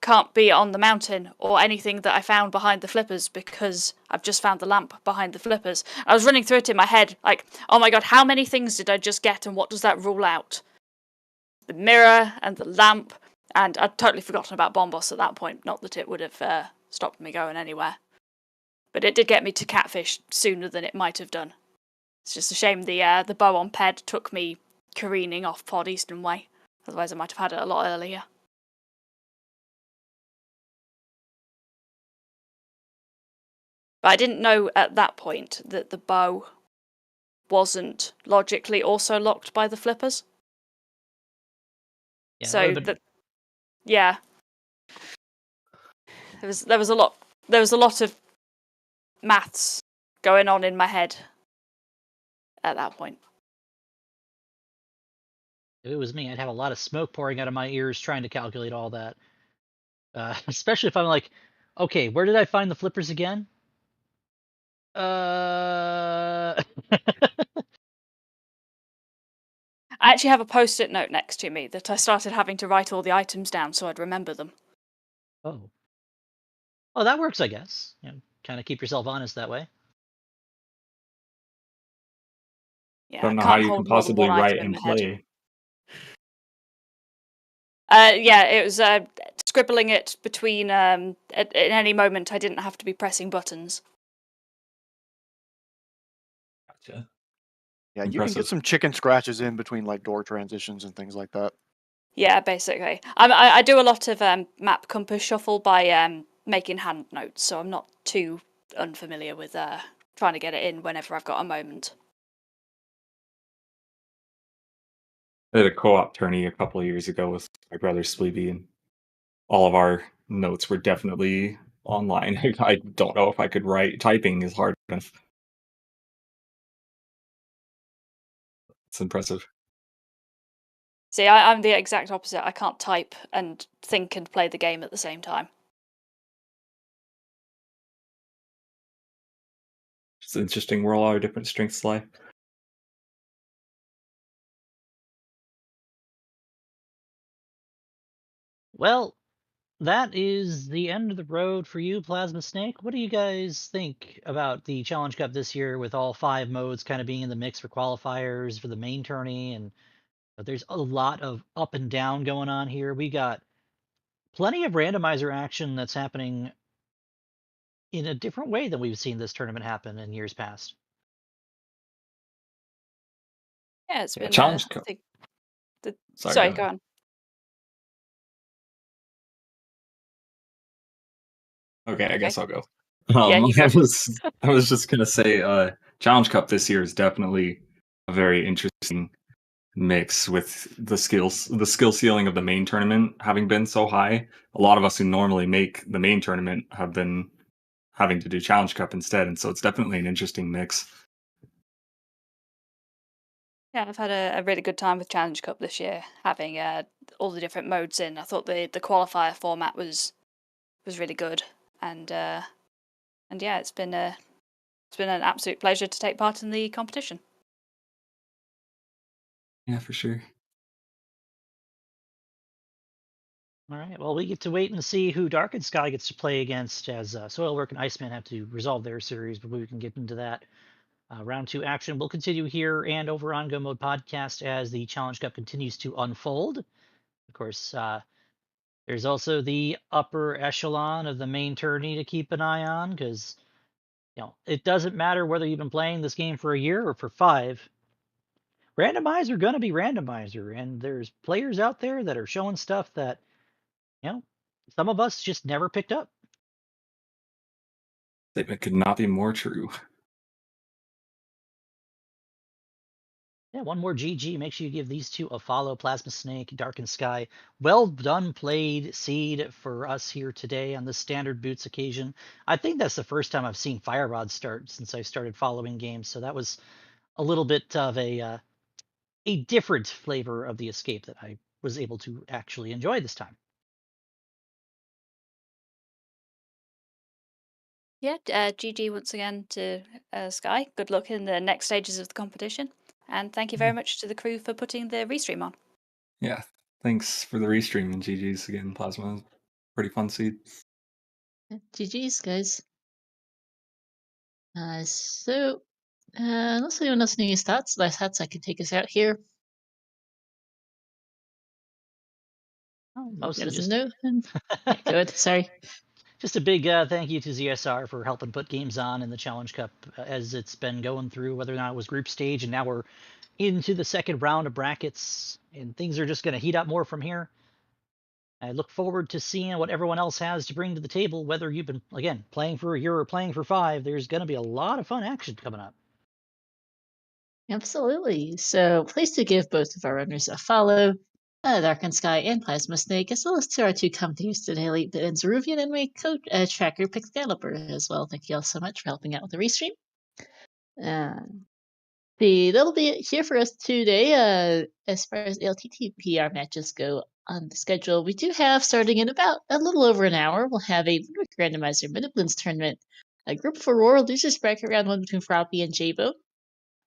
can't be on the mountain or anything that I found behind the flippers because I've just found the lamp behind the flippers. I was running through it in my head like, oh my god, how many things did I just get and what does that rule out? The mirror and the lamp, and I'd totally forgotten about Bombos at that point. Not that it would have stopped me going anywhere. But it did get me to Catfish sooner than it might have done. It's just a shame the bow on Ped took me careening off Pod Eastern Way. Otherwise I might have had it a lot earlier. But I didn't know at that point that the bow wasn't logically also locked by the flippers. Yeah, So yeah, there was a lot of maths going on in my head at that point. if it was me, I'd have a lot of smoke pouring out of my ears trying to calculate all that. Especially if I'm like, okay, where did I find the flippers again? I actually have a post-it note next to me that I started having to write all the items down so I'd remember them. Oh. Oh, that works, I guess. Kind of keep yourself honest that way. Yeah, Don't know I how can't you can hold more than possibly one write item in and my head. play. Yeah, it was scribbling it between. At any moment, I didn't have to be pressing buttons. Gotcha. Yeah, you can Impressive. get some chicken scratches in between like door transitions and things like that. Yeah, basically. I do a lot of map compass shuffle by making hand notes, so I'm not too unfamiliar with trying to get it in whenever I've got a moment. I did a co-op tourney a couple of years ago with my brother Sleepy, and all of our notes were definitely online. I don't know if I could write. Typing is hard enough. It's impressive. See, I'm the exact opposite. I can't type and think and play the game at the same time. It's interesting where all our different strengths lie. Well, that is the end of the road for you, Plasma Snake. What do you guys think about the Challenge Cup this year with all 5 modes kind of being in the mix for qualifiers for the main tourney? And there's a lot of up and down going on here. We got plenty of randomizer action that's happening in a different way than we've seen this tournament happen in years past. Yeah, it's been. Challenge I Cup. think Sorry, sorry, go go ahead. on. Okay, I Okay. guess I'll go. Yeah, you go. I was just gonna say, Challenge Cup this year is definitely a very interesting mix with the skill ceiling of the main tournament having been so high. A lot of us who normally make the main tournament have been having to do Challenge Cup instead, and so it's definitely an interesting mix. Yeah, I've had a really good time with Challenge Cup this year, having all the different modes in. I thought the qualifier format was really good, and yeah, it's been an absolute pleasure to take part in the competition. Yeah, for sure. All right. Well, we get to wait and see who Darkened5ky gets to play against, as Soilwork and Iceman have to resolve their series, but we can get into that. Round 2 action will continue here and over on Go Mode Podcast as the Challenge Cup continues to unfold. Of course, there's also the upper echelon of the main tourney to keep an eye on, because it doesn't matter whether you've been playing this game for a year or for 5. Randomizer gonna be Randomizer, and there's players out there that are showing stuff that some of us just never picked up. Statement could not be more true. Yeah, one more GG. Make sure you give these two a follow. plasmasnake, Darkened5ky. Well done played seed for us here today on the standard boots occasion. I think that's the first time I've seen Fire Rod start since I started following games, so that was a little bit of a different flavor of the escape that I was able to actually enjoy this time. Yeah, GG once again to Sky. Good luck in the next stages of the competition, and thank you very much to the crew for putting the restream on. Yeah, thanks for the restream and GG's again, Plasma. Pretty fun seed. GG's, guys. So, unless anyone else has any last thoughts, I can take us out here. Mostly doesn't just know. Yeah, good. Sorry. Just a big thank you to ZSR for helping put games on in the Challenge Cup as it's been going through, whether or not it was group stage, and now we're into the second round of brackets, and things are just going to heat up more from here. I look forward to seeing what everyone else has to bring to the table, whether you've been, again, playing for a year or playing for 5. There's going to be a lot of fun action coming up. Absolutely. So, please do give both of our runners a follow, Darkened5ky and plasmasnake, as well as to our 2 commentators today, ALttPR Zeruvian and my tracker, Pixcaliper, as well. Thank you all so much for helping out with the restream. That'll be it here for us today. As far as ALttPR matches go on the schedule, we do have, starting in about a little over an hour, we'll have a Randomizer Mini-Blins tournament, a Group 4 Royal Losers Bracket round 1 between Froppy and Jabo.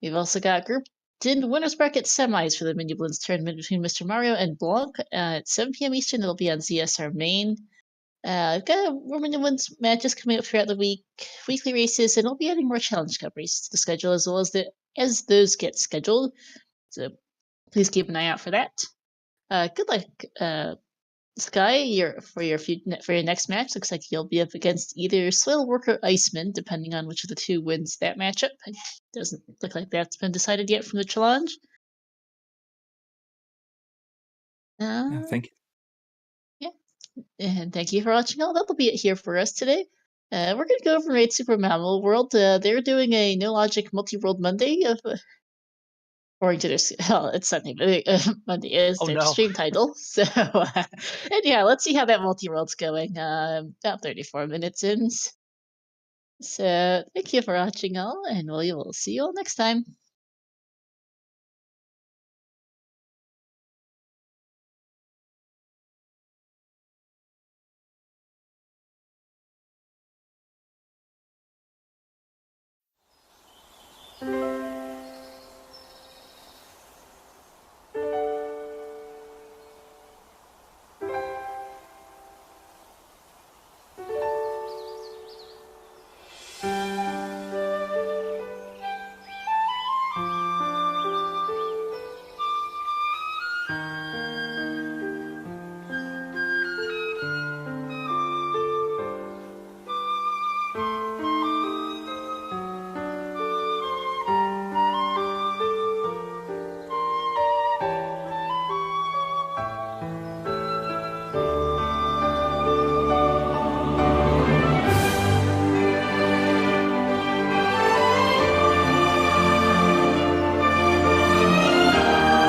We've also got Group 10 Winners Bracket semis for the Mini-Blins tournament between Mr. Mario and Blanc at 7 p.m. Eastern. It'll be on ZSR Main. I've got more Mini-Blins matches coming up throughout the week, weekly races, and we'll be adding more Challenge Cup races to the schedule as well as those get scheduled. So please keep an eye out for that. Good luck, Sky. For your next match. Looks like you'll be up against either Soilwork or Iceman, depending on which of the 2 wins that matchup. It doesn't look like that's been decided yet from the challenge. Yeah, thank you. And thank you for watching all. That'll be it here for us today. We're going to go over Raid Super Mammal World. They're doing a No Logic Multi-World Monday of according to this, it's Sunday, but Monday is their stream title. So, and yeah, let's see how that multi-world's going. About 34 minutes in. So, thank you for watching all, and we will see you all next time.